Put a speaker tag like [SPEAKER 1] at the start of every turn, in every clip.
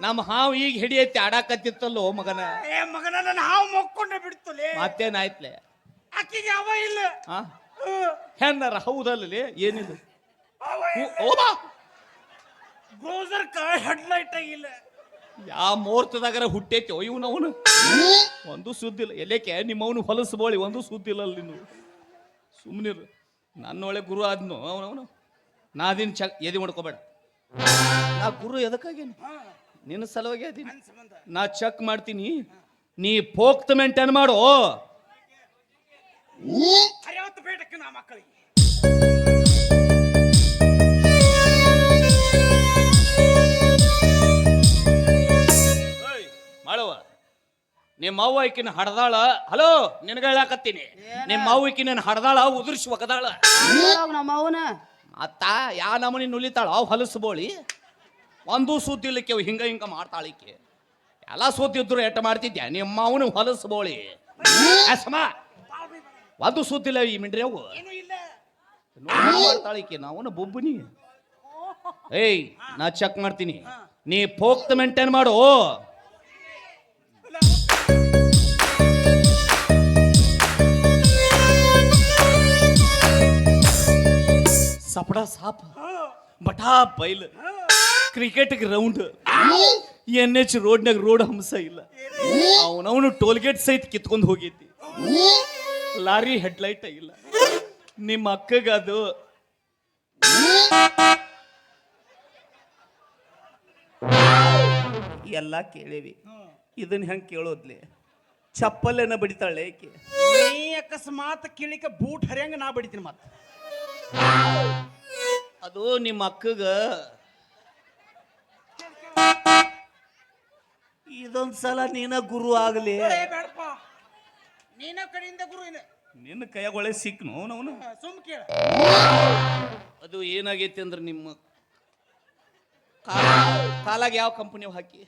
[SPEAKER 1] ನಮ್ಮ ಹಾವು ಈಗ ಹಿಡಿಯೈತಿ ಆಡಾಕತ್ತಿತ್ತಲ್ಲೋ ಮಗನ.
[SPEAKER 2] ಏ ಮಗನ ನನ್ನ ಹಾವು ಮೊಕ್ಕೊಂಡೆ ಬಿಡ್ತಲೆ.
[SPEAKER 1] ಮತ್ತೇನಾಯ್ತ್ಲೆ?
[SPEAKER 2] ಆಕಿಗೆ ಅವ ಇಲ್ಲ.
[SPEAKER 1] ಹೆಣ್ಣಾರ ಹೌದಲ್ಲೇ ಏನಿಲ್ಲ.
[SPEAKER 2] ಗ್ರೋಸರ್ ಕಾರ್ ಹೆಡ್ಲೈಟ್ ಆಗಿಲ್ಲ.
[SPEAKER 1] ಯಾವ ಮುಹೂರ್ತದಾಗರ ಹುಟ್ಟೈತಿ ಇವನವನು ಒಂದು ಸುದ್ದಿಲ್ಲ. ಎಲ್ಲೇಕೆ ನಿಮ್ಮವನು ಹೊಲಸು ಬೋಳಿ ಒಂದು ಸುದ್ದಿಲ್ಲ ಅಲ್ಲಿ ನೀವು ಸುಮ್ಮನಿರು. ನನ್ನೊಳೆ ಗುರು ಆದ್ನು ಅವನವನು. ನಾ ಅದಿನ ಎದಿ ಮಾಡ್ಕೋಬೇಡ. ನಾ ಗುರು ಎದಕ್ಕಾಗೇನಿ? ನಿನ್ನ ಸಲುವಾಗಿ ಅದೀನಿ. ನಾ ಚೆಕ್ ಮಾಡ್ತೀನಿ, ನೀ ಪೋಕ್ತ ಮೇಂಟೈನ್ ಮಾಡು.
[SPEAKER 2] ಬೇಟಕ್ಕೆ ನಾ ಮಕ್ಕಳಿಗೆ
[SPEAKER 1] ಮಾಡುವ. ನಿಮ್ಮ ಅವ್ವ ಈಕಿನ ಹಡದಾಳ. ಹಲೋ ನಿನಗ ಹೇಳಾಕತ್ತೀನಿ, ನಿಮ್ಮ ಅವ್ವ ಈಕಿನ ಹಡದಾಳ ಉದುರ್ಸಿ ಒಗದಾಳ.
[SPEAKER 3] ನಮ್ಮ ಅವನ
[SPEAKER 1] ಅತ್ತ ಯಾ ನಮನಿ ನುಲಿತಾಳ ಹೊಲಸು ಬೋಳಿ. ಒಂದು ಸೂತಿಲಿಕ್ಕೆ ಹಿಂಗ ಹಿಂಗ ಮಾಡ್ತಾಳಿಕೆ. ಎಲ್ಲ ಸೂತಿದ್ರು ಎಟ್ಟ ಮಾಡ್ತಿದ್ಯಾ ನಿಮ್ಮ ಅವನು ಹೊಲಸು ಬೋಳಿ. ಸಮ ಒಂದು ಸೂತಿಲ್ಲ ಈ ಮಿಂಡ್ರಿ ಅವು ಮಾಡ್ತಾಳಿಕೆ. ನಾವನು ಬೊಬ್ಬನಿ. ಏಯ್ ನಾ ಚೆಕ್ ಮಾಡ್ತೀನಿ, ನೀ ಪೋಕ್ತ ಮೇಂಟೈನ್ ಮಾಡು. ಸಪಡ ಸಾಪ ಬಟಾ ಬೈಲ್ ಕ್ರಿಕೆಟ್ ಗ್ರೌಂಡ್ NH ರೋಡ್ನಾಗ ರೋಡ್ ಹಂಸ ಇಲ್ಲ. ಅವನವನು ಟೋಲ್ಗೇಟ್ ಸಹಿತ ಕಿತ್ಕೊಂಡು ಹೋಗೈತಿ. ಲಾರಿ ಹೆಡ್ಲೈಟ್ ಇಲ್ಲ. ನಿಮ್ಮ ಅಕ್ಕಗದು ಎಲ್ಲ ಕೇಳೇವಿ. ಇದನ್ನ ಹೆಂಗೆ ಕೇಳೋದ್ಲಿ? ಚಪ್ಪಲೇನ ಬಡಿತಾಳೆ ಏಕೆ?
[SPEAKER 2] ನೀ ಅಕಸ್ಮಾತ್ ಕಿಳಿಕ ಬೂಟ್ ಹರಿಯಂಗ ನಾ ಬಡಿತೀನಿ ಮತ್ತೆ.
[SPEAKER 1] ಅದು ನಿಮ್ಮ ಅಕ್ಕಗ ಇದೊಂದ್ಸಲ ನೀನ ಗುರು ಆಗಲಿ.
[SPEAKER 2] ಬೇಡಪ್ಪ, ನೀನ ಕಡೆಯಿಂದ ಗುರು ಇಲ್ಲ.
[SPEAKER 1] ನಿನ್ನ ಕೈಯಾಗೊಳೆ ಸಿಕ್ನು ಅವನು.
[SPEAKER 2] ಸುಮ್ ಕೇಳ.
[SPEAKER 1] ಅದು ಏನಾಗೈತಿ ಅಂದ್ರೆ ನಿಮ್ಮ ಕಾಲಾಗ ಯಾವ ಕಂಪನಿ ಹಾಕಿ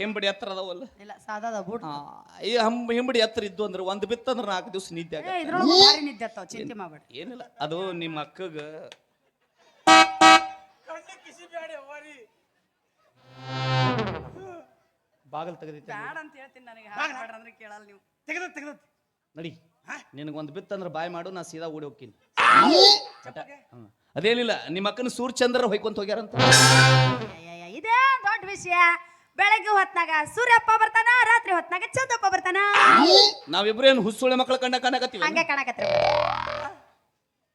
[SPEAKER 1] ಹಿಂಬಡಿ ಎತ್ತರ ಅದಾವಲ್ಲ.
[SPEAKER 3] ಇಲ್ಲ ಸಾದಾದ ಬೂಟ್.
[SPEAKER 1] ಹಿಂಬಡಿ ಎತ್ತರ ಇದ್ದು ಅಂದ್ರೆ ಒಂದು ಬಿತ್ತಂದ್ರೆ 4 ದಿವಸ ನಿದ್ದೆ ಆಗ.
[SPEAKER 3] ಇದ್ರೊಳಗೆ ಭಾರಿ ನಿದ್ದೆ ಆತಾವ, ಚಿಂತೆ ಮಾಡಬೇಡ.
[SPEAKER 1] ಏನಿಲ್ಲ, ಅದು ನಿಮ್ಮ ಅಕ್ಕಗ ಬಾಗಲ್ ತೆಗೆದೈತಿ.
[SPEAKER 3] ಬ್ಯಾಡ ಅಂತ ಹೇಳ್ತೀನಿ ನನಗೆ. ಹಾಕ್ಬೇಡ್ರ ಅಂದ್ರೆ ಕೇಳಲ್ಲ ನೀವು.
[SPEAKER 2] ತೆಗೆದ
[SPEAKER 1] ನಡಿ, ನಿನಗೊಂದು ಬಿತ್ತಂದ್ರೆ ಬಾಯ್ ಮಾಡು, ನಾ ಸೀದಾ ಓಡಿ ಹೋಗ್ತೀನಿ. ಅದೇನಿಲ್ಲ, ನಿಮ್ಮ ಅಕ್ಕನ ಸೂರ್ಯಚಂದ್ರ ಹೊಯ್ಕೊಂತ ಹೋಗ್ಯಾರಂತ.
[SPEAKER 3] ಇದೇ ದೊಡ್ಡ ವಿಷಯ. ಬೆಳಗ್ಗೆ ಹೊತ್ನಾಗ ಸೂರ್ಯಪ್ಪ ಬರ್ತಾನ, ರಾತ್ರಿ ಹೊತ್ನಾಗ ಚಂದಪ್ಪ ಬರ್ತಾನ.
[SPEAKER 1] ನಾವಿಬ್ರು ಏನು ಹುಸುಳೆ ಮಕ್ಕಳ ಕಂಡ ಕಾಣಕತ್ತೀವಿ?
[SPEAKER 3] ಹಂಗೆ ಕಾಣಕತ್ರಿ.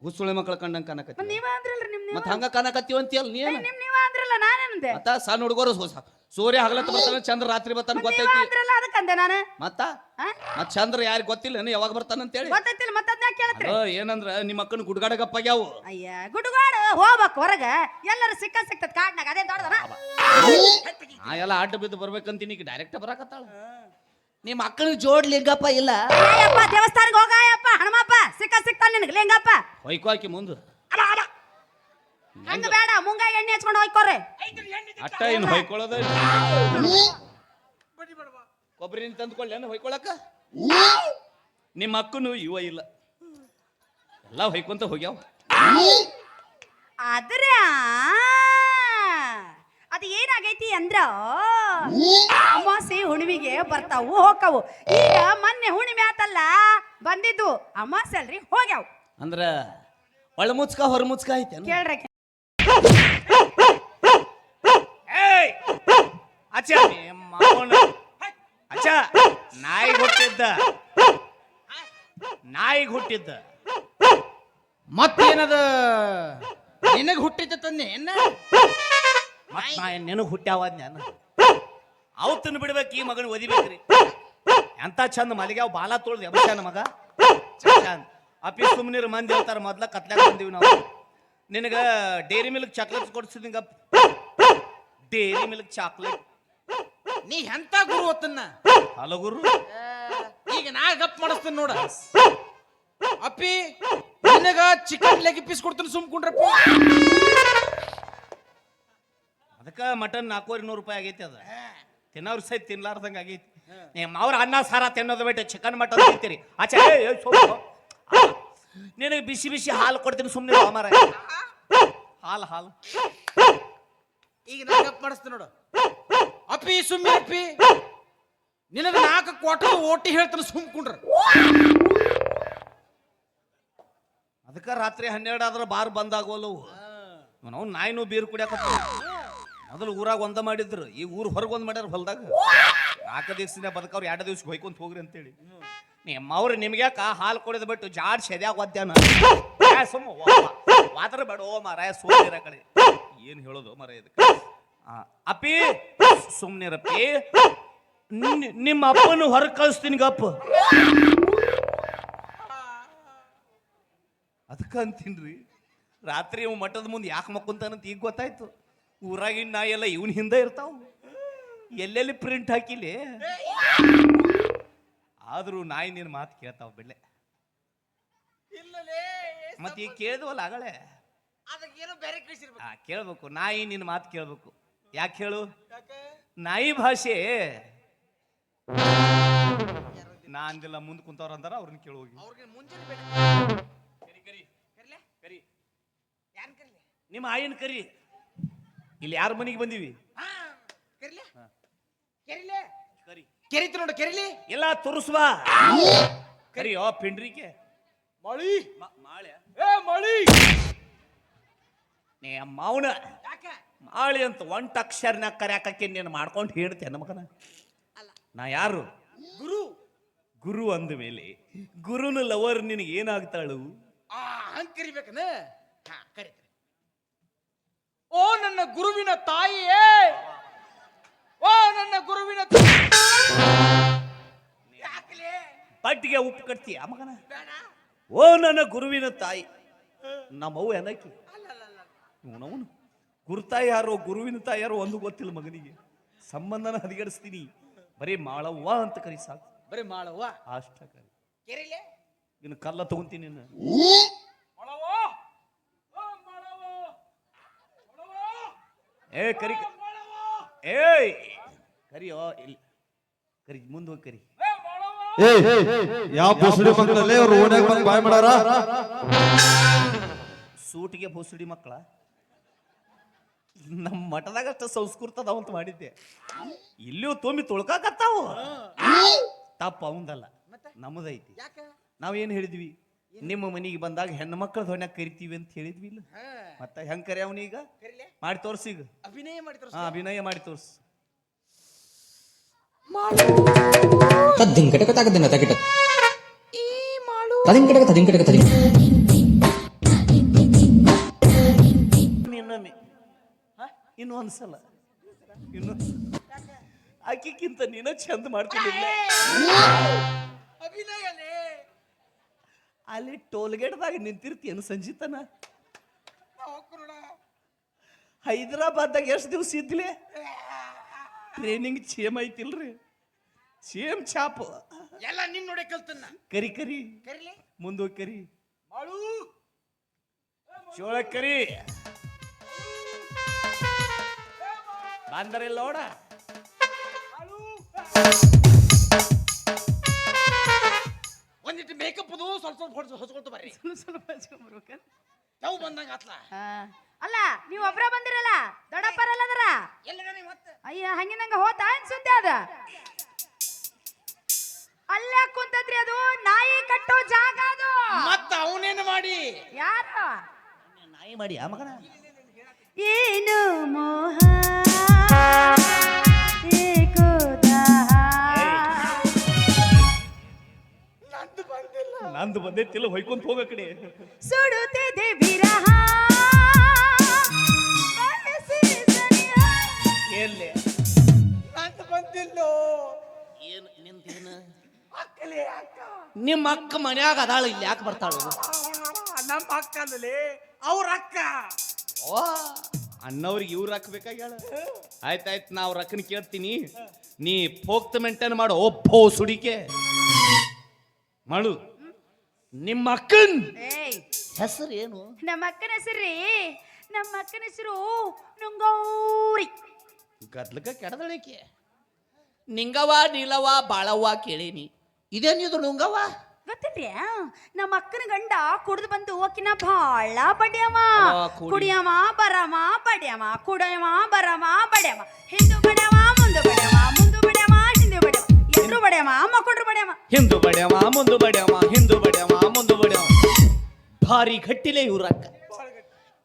[SPEAKER 1] ಹುಸುಳೆ ಮಕ್ಕಳ ಕಂಡಂಗ ಕಾಣಕತ್ತೀವಿ.
[SPEAKER 3] ನೀವ ಅಂದ್ರಲ್ರಿ ನಿಮ್
[SPEAKER 1] ಮತ್ತ ಹಂಗ ಕಾಣಕತ್ತೀವಿ ಅಂತೀಯಲ್ಲ ನೀನು.
[SPEAKER 3] ನೀವ ಅಂದ್ರಲ್ಲ, ನಾನೇನಂದೆ?
[SPEAKER 1] ಮತ್ತ ಸಣ್ಣ ಹುಡುಗರು ಸೂರ್ಯ ಹಗಲತ್ತ ಬರ್ತಾನೆ, ಚಂದ್ರ ರಾತ್ರಿ ಬರ್ತಾನೆ ಗೊತ್ತೈತಿ.
[SPEAKER 3] ಅಂದ್ರಲ್ಲ, ಅದಕ್ಕಂದೆ ನಾನು.
[SPEAKER 1] ಮತ್ತ ಚಂದ್ರ ಯಾರಿಗೆ ಗೊತ್ತಿಲ್ಲ ಯಾವಾಗ ಬರ್ತಾನ ಅಂತ ಹೇಳಿ.
[SPEAKER 3] ಗೊತ್ತೈತಿಲ್ಲ, ಮತ್ತೆ ಅದನ್ನ ಕೇಳ್ತ್ರಿ.
[SPEAKER 1] ಏನಂದ್ರ ನಿಮ್ಮ ಅಕ್ಕನ ಗುಡ್ಗಾಡ ಗಪ್ಪಾಗ್ಯಾವು.
[SPEAKER 3] ಅಯ್ಯ ಗುಡುಗಾಡು ಹೋಗ್ಬೇಕು ಹೊರಗ. ಎಲ್ಲರೂ ಸಿಕ್ತದ ಕಾಡ್ನಾಗ. ಅದೇ ದೊಡ್ಡದನ.
[SPEAKER 1] ನಾ ಎಲ್ಲ ಆಟ ಬಿದ್ದು ಬರ್ಬೇಕಂತೀನಿ, ಈಗ ಡೈರೆಕ್ಟ್ ಬರಾಕತ್ತಾಳ. ನಿಮ್ಮ ಅಕ್ಕನ ಜೋಡ್ ಲಿಂಗಪ್ಪ ಇಲ್ಲ.
[SPEAKER 3] ಅಯ್ಯಪ್ಪ ದೇವಸ್ಥಾನಕ್ಕೆ ಹೋಗಯ್ಯಪ್ಪ ಹಣಮಪ್ಪ. ಸಿಕ್ತಾನ ನಿನಗೆ ಲಿಂಗಪ್ಪ.
[SPEAKER 1] ಹೊಯ್ಕೋ ಹಾಕಿ ಮುಂದೆ
[SPEAKER 3] ಹಂಗ ಬೇಡ, ಮುಂಗಾಯಿ ಎಣ್ಣೆ ಹಚ್ಕೊಂಡು ಹೋಯ್ಕೋರಿ.
[SPEAKER 1] ಅಟ್ಟ ಏನು ಹೊಯ್ಕೊಳ್ಳೋದ? ಕೊಬ್ಬರಿ ತಂದ್ಕೊಳ್ಳಿ ಹೊಯ್ಕೊಳಕ. ನಿಮ್ಮ ಅಕ್ಕನು ಇವ ಇಲ್ಲ, ಎಲ್ಲ ಹೊಯ್ಕೊಂತ ಹೋಗ್ಯಾವ.
[SPEAKER 3] ಆದ್ರ ಅದು ಏನಾಗೈತಿ ಅಂದ್ರ ಅಮಾಸೆ ಹುಣ್ಣಿಮೆಗೆ ಬರ್ತಾವು ಹೋಗ್ತಾವು. ಈಗ ಮೊನ್ನೆ ಹುಣ್ಣಿಮೆ ಆತಲ್ಲ, ಬಂದಿದ್ದು ಅಮಾಸೆ ಅಲ್ರಿ, ಹೋಗ್ಯಾವ.
[SPEAKER 1] ಅಂದ್ರ ಒಳ ಮುಚ್ಕ ಹೊರ ಮುಚ್ಕ ಐತೆ
[SPEAKER 3] ಕೇಳ್ರಿ.
[SPEAKER 1] ಅಚ್ಚ ನಾಯಿಗೆ ಹುಟ್ಟಿದ್ದ
[SPEAKER 2] ಮತ್ತೇನದ ನಿನಗೆ ಹುಟ್ಟಿದ್ದ ತಂದೆ
[SPEAKER 1] ನೆನಗ್ ಹುಟ್ಟ್ಯಾವ ನಾನು. ಅವು ತಿನ್ನು ಬಿಡ್ಬೇಕು, ಈ ಮಗನ ಒದಿಬೇಕ್ರಿ. ಎಂತ ಚಂದ ಮಲಿಗೆ ಅವು ಬಾಲ ತೊಳ್ದು ಎಬಸ್ಯಾನ ಮಗ. ಅಪ್ಪಿ ಸುಮ್ಮನಿರು, ಮಂದಿ ಹೇಳ್ತಾರ ಮೊದ್ಲ ಕತ್ಲಾಗ ಬಂದೀವಿ ನಾವು. ನಿನಗ ಡೈರಿ ಮಿಲ್ಕ್ ಚಾಕ್ಲೇಟ್ಸ್ ಕೊಡ್ಸಿದಿಂಗ. ಡೈರಿ ಮಿಲ್ಕ್ ಚಾಕ್ಲೇಟ್
[SPEAKER 2] ನೀ ಎಂತ ಗುರು ಹೊತ್ತನ್ನ
[SPEAKER 1] ಹಲೋ ಗುರು.
[SPEAKER 2] ಈಗ ನಾ ಗಪ್ ಮಾಡಿಸ್ತೀನಿ ನೋಡ. ಅಪ್ಪಿ ನಿನಗ ಚಿಕನ್ ಲೆಗ್ ಪೀಸ್ ಕೊಡ್ತೀನಿ, ಸುಮ್ಕೊಂಡ್ರಪ್ಪ.
[SPEAKER 1] ಅದಕ್ಕೆ ಮಟನ್ 400 ರೂಪಾಯಿ ಆಗೈತಿ. ಅದ ತಿನ್ನೋರು ಸಹಿತ ತಿನ್ಲಾರ್ದಂಗ ಆಗೈತಿ. ನಿಮ್ಮ ಅವ್ರ ಅನ್ನ ಸಾರ ತಿನ್ನೋದು ಬಿಟ್ಟು ಚಿಕನ್ ಮಟನ್ ತಿಂತೀರಿ. ಆಚೆ ನಿನಗೆ ಬಿಸಿ ಬಿಸಿ ಹಾಲು ಕೊಡ್ತೀನಿ, ಸುಮ್ಮನೆ ಅಮಾರ. ಹಾಲು
[SPEAKER 2] ಈಗ ನಾ ಗಪ್ ಮಾಡಿಸ್ತೀನಿ ನೋಡು. ಅಪ್ಪಿ ಸುಮ್ಮನೆ ಅಪ್ಪಿ ನಿನಗ 4 ಕ್ವಾರ್ಟರ್ ಓಟಿ ಹೇಳ್ತಾನೆ ಸುಮ್ಕೊಂಡ್ರ
[SPEAKER 1] ಅದಕ್ಕ ರಾತ್ರಿ 12 ಆದ್ರ ಬಾರ್ ಬಂದಾಗೋಲ್ಲವು ನಾವು ನಾಯಿನೂ ಬೀರ್ ಕುಡಿಯಾಕತ್ತ ಮೊದಲು ಊರಾಗ ಒಂದ ಮಾಡಿದ್ರು ಈ ಊರ್ ಹೊರಗೆ ಒಂದ್ ಮಾಡ್ಯಾರ ಹೊಲ್ದಾಗ 4 ದಿವ್ಸದಿಂದ ಬದುಕವ್ರು 2 ದಿವ್ಸ ಹೊಯ್ಕೊಂತ ಹೋಗ್ರಿ ಅಂತೇಳಿ ನಿಮ್ಮವ್ರು ನಿಮ್ಗ್ಯಾಕ ಹಾಲು ಕೊಡೋದು ಬಿಟ್ಟು ಜಾಡ್ ಶೆದ್ಯಾಗ ಒದ್ಯಾನ ಸುಮ್ಮ ವಾದ್ರ ಬೇಡ ಓ ಮಾರಾಯ ಸುಮ್ಮನಿರ ಕಡೆ ಏನ್ ಹೇಳೋದು ಮರ ಇದಕ್ಕೆ ಅಪ್ಪಿ ಸುಮ್ನಿರಪ್ಪಿ ನಿಮ್ಮ ಅಪ್ಪನ ಹೊರಗೆ ಕಳಿಸ್ತೀನಿ ಗಪ್ಪ ಅದಕ್ಕ ಅಂತೀನ್ರಿ ರಾತ್ರಿ ಇವ್ ಮಠದ ಮುಂದೆ ಯಾಕೆ ಮಕ್ಕೊಂತಾನಂತ ಈಗ ಗೊತ್ತಾಯ್ತು ಊರಾಗಿನ ನಾಯಿ ಎಲ್ಲ ಇವನ್ ಹಿಂದೆ ಇರ್ತಾವ ಎಲ್ಲೆಲ್ಲಿ ಪ್ರಿಂಟ್ ಹಾಕಿಲಿ ಆದ್ರೂ ನಾಯಿ ನಿನ್ ಮಾತು ಕೇಳ್ತಾವ ಬಿಡ್ಲೆ ಮತ್ತೆ ಈಗ ಕೇಳಿದ್ವಲ್ಲ ಆಗಳೆ ಕೇಳ್ಬೇಕು ನಾಯಿ ನಿನ್ ಮಾತು ಕೇಳ್ಬೇಕು ಯಾಕೆ ಹೇಳು ನಾಯಿ ಭಾಷೆ ನಾ ಅಂದಿಲ್ಲ ಮುಂದೆ ಕುಂತವ್ರ ಅಂದಾರ ಅವ್ರನ್ನ ಕೇಳೋಗಿ ನಿಮ್ಮ ಆಯಿನ ಕರಿ ಇಲ್ಲಿ ಯಾರ ಮನೆಗೆ ಬಂದೀವಿ
[SPEAKER 2] ಕೆರಿತ ನೋಡು ಕೆರಿಲಿ
[SPEAKER 1] ಎಲ್ಲ ತೋರಿಸುವ ಕರಿಯೋ ಪಿಂಡ್ರಿಕೆ
[SPEAKER 2] ಮಳಿ
[SPEAKER 1] ಮಾಳೆ
[SPEAKER 2] ಮಳಿ
[SPEAKER 1] ನೀ ಮಾವನ ಮಾಳಿ ಅಂತ ಒಂಟ ಅಕ್ಷರನಾಗ ಕರ್ಯಾಕಕ್ಕೆ ನೀನು ಮಾಡ್ಕೊಂಡು ಹೇಳ್ತೇನೆ ಮಗನ ನಾ ಯಾರು
[SPEAKER 2] ಗುರು
[SPEAKER 1] ಗುರು ಅಂದ ಮೇಲೆ ಗುರುನ ಲವರ್ ನಿನಗೆ ಏನಾಗ್ತಾಳು
[SPEAKER 2] ಹಂಗ್ ಕರಿಬೇಕನ ಕರಿತಾರೆ ಓ ನನ್ನ ಗುರುವಿನ ತಾಯಿಯೇ ಓ ನನ್ನ ಗುರುವಿನ
[SPEAKER 1] ಪಟ್ಟಿಗೆ ಉಪ್ಪು ಕಟ್ತೀಯ ಮಗನ ಓ ನನ್ನ ಗುರುವಿನ ತಾಯಿ ನಮ್ಮವ್ವ ಏನಕಿ ಅವನು ಗುರುತಾಯಿ ಯಾರೋ ಗುರುವಿನ ತಾಯಿ ಯಾರೋ ಒಂದು ಗೊತ್ತಿಲ್ಲ ಮಗನಿಗೆ ಸಂಬಂಧನ ಹದಿಗಡಿಸ್ತೀನಿ ಬರೀ ಮಾಳವ್ವ ಅಂತ ಕರಿ ಸಾಕು
[SPEAKER 2] ಬರೀ ಮಾಳವ್ವ
[SPEAKER 1] ಅಷ್ಟ ಕರಿ
[SPEAKER 2] ಕೆರಿಲೆ
[SPEAKER 1] ಇನ್ನು ಕಲ್ಲ ತಗೊಂತೀನಿ ಇನ್ನು ಏ ಕರಿ ಏಯ್ ಕರಿಯೋ ಇಲ್ಲಿ ಕರಿ ಮುಂದೆ ಹೋಗಿ ಕರಿ
[SPEAKER 4] ಯಾವ ಬುಸುಡಿ ಮಕ್ಕಳಲ್ಲೇ ಅವ್ರು ಓಣ್ಯಾಗ ಬಂದು ಬಾಯ್ ಮಾಡಾರ
[SPEAKER 1] ಸೂಟಿಗೆ ಬುಸುಡಿ ಮಕ್ಕಳ ನಮ್ಮ ಮಠದಾಗ ಅಷ್ಟ ಸಂಸ್ಕೃತ ಅದಾವ ಅಂತ ಮಾಡಿದ್ದೆ ಇಲ್ಲಿಯೂ ತುಂಬಿ ತುಳ್ಕಾಕತ್ತಾವು ತಪ್ಪ ಅವಂದಲ್ಲ ನಮ್ಮದೈತಿ ನಾವೇನ್ ಹೇಳಿದ್ವಿ ನಿಮ್ಮ ಮನೆಗೆ ಬಂದಾಗ ಹೆಣ್ಣು ಮಕ್ಕಳ ಹೊಣ್ಯಾಗ ಕರಿತೀವಿ ಅಂತ ಹೇಳಿದ್ವಿ ಇಲ್ಲ ಮತ್ತ ಹೆಂಗ್ ಕರಿ ಅವನೀಗ ಮಾಡಿ ತೋರ್ಸಿ ಈಗ
[SPEAKER 2] ಅಭಿನಯ ಮಾಡ್ತಾರ
[SPEAKER 1] ಅಭಿನಯ ಮಾಡಿ ತೋರ್ಸು
[SPEAKER 5] ತದ್ದಿಂಕಟಕ ತಗದಿನ ತಗಿಟ ತದಿಂಕಟಕ ತದಿಂಕಟಕ ತದಿ
[SPEAKER 1] ಇನ್ನೊಮ್ಮೆ ಇನ್ನು ಒಂದ್ಸಲ ಇನ್ನು ಆಕಿಕ್ಕಿಂತ ನೀನ ಚಂದ ಮಾಡ್ಕೊಂಡಿಲ್ಲ
[SPEAKER 2] ಅಭಿನಯನೇ
[SPEAKER 1] ಅಲ್ಲಿ ಟೋಲ್ಗೇಟ್ದಾಗ ನಿಂತಿರ್ತೀಯನು ಸಂಜಿತನ ಹೈದರಾಬಾದ್ದಾಗ ಎಷ್ಟು ದಿವಸ ಇದ್ಲೆ ಟ್ರೈನಿಂಗ್ ಚೇಮ್ ಐತಿಲ್ರಿ ಚೇಮ್ ಚಾಪ್
[SPEAKER 2] ಎಲ್ಲ ನಿನ್ ನೋಡಿ ಕಲ್ತನ್ನ
[SPEAKER 1] ಕರಿ ಕರಿ
[SPEAKER 2] ಕರಿಲೆ
[SPEAKER 1] ಮುಂದೋಗಿ ಕರಿ
[SPEAKER 2] ಮಾಡು
[SPEAKER 1] ಚೋಳ ಕರಿ ಬಂದರಿಲ್ಲ ನೋಡ
[SPEAKER 2] ಒಂದಿಟ್ಟು ಮೇಕಪ್ ಅದು ಸ್ವಲ್ಪ ಹೊಸ್ಕೊಳ್ತು ಬರ್ರಿ
[SPEAKER 3] ಸ್ವಲ್ಪ
[SPEAKER 2] ಯಾವ ಬಂದಂಗ ಆತ್ಲ
[SPEAKER 3] ಅಲ್ಲ ನೀವು ಒಬ್ರ ಬಂದಿರಲ್ಲ ದೊಡ್ಡಪ್ಪರಲ್ಲ ಅದರ ಅಯ್ಯ ಹಂಗಿನಂಗ ಹೋತ ಅನ್ಸುತ್ತೆ ಅದ ಅಲ್ಲೇ ಕುಂತದ್ರಿ ಅದು ನಾಯಿ ಕಟ್ಟೋ ಜಾಗ ಅದು
[SPEAKER 2] ಮತ್ತ ಅವನೇನು ಮಾಡಿ
[SPEAKER 3] ಯಾರು
[SPEAKER 1] ನಾಯಿ ಮಾಡಿ ಆ ಮಗನ
[SPEAKER 3] ಏನು ಮೋಹ ಏಕೋ ದಾಹ.
[SPEAKER 1] ನಂದು ಬಂದೈತಿಲ್ಲ ಹೊಯ್ಕೊಂತ ಹೋಗ ಕಡೆ
[SPEAKER 3] ಸುಡುತ್ತಿದೆ ವಿರಹ ಬಯಸಿ ಸನಿಹ.
[SPEAKER 1] ಎಲ್ಲೆ
[SPEAKER 2] ನಂದು ಬಂದಿಲ್ಲೋ
[SPEAKER 1] ಏನು ನಿಂತೇನು ನಿಮ್ಮ ಅಕ್ಕ ಮನ್ಯಾಗ ಅದಾಳ ಇಲ್ಲಿ ಯಾಕೆ ಬರ್ತಾಳು
[SPEAKER 2] ನಮ್ಮ ಅಕ್ಕನಲ್ಲಿ ಅವ್ರ ಅಕ್ಕ
[SPEAKER 1] ಓ ಅಣ್ಣವ್ರಿಗೆ ಇವ್ರು ಹಾಕ್ಬೇಕಾಗ್ಯಾಳ ಆಯ್ತಾಯ್ತು ನಾ ಅವ್ರ ಅಕ್ಕನ ಕೇಳ್ತೀನಿ ನೀ ಪೋಕ್ತ ಮೇಂಟೈನ್ ಮಾಡು ಒಬ್ಬೋ ಸುಡಿಕೆ ಮಾಡು ನಿಮ್ಮ ಅಕ್ಕನ್
[SPEAKER 3] ಏಯ್
[SPEAKER 1] ಹೆಸರು ಏನು
[SPEAKER 3] ನಮ್ಮ ಅಕ್ಕನ ಹೆಸರ್ರಿ ನಮ್ಮ ಅಕ್ಕನ ಹೆಸರು ನುಂಗೌರಿ.
[SPEAKER 1] ಗದ್ಲಕ ಕೆಡದಳಿಕೆ ನಿಂಗವ ನೀಲವ ಬಾಳವ್ವ ಕೇಳೀನಿ ಇದೇನಿದು ನುಂಗವ
[SPEAKER 3] ಗೊತ್ತಿಲ್ರಿ ನಮ್ಮ ಅಕ್ಕನ ಗಂಡ ಕುಡ್ದು ಬಂದು ಓಕಿನ ಬಾಳ ಬಡ್ಯವ ಕುಡಿಯವ ಬರಮ ಬಡ್ಯವ ಕುಡಿಯವ ಬರಮ ಬಡ್ಯವ ಹಿಂದು ಬಡ್ಯವ ಮುಂದೆ
[SPEAKER 1] ಹಿಂದು ಬಡ್ಯವ ಮುಂದು ಬಡ್ಯವ ಹಿಂದು ಬಡ್ಯವ ಮುಂದು ಬಡ್ಯವ ಭಾರಿ ಗಟ್ಟಿಲೆ ಇವ್ರಕ್ಕ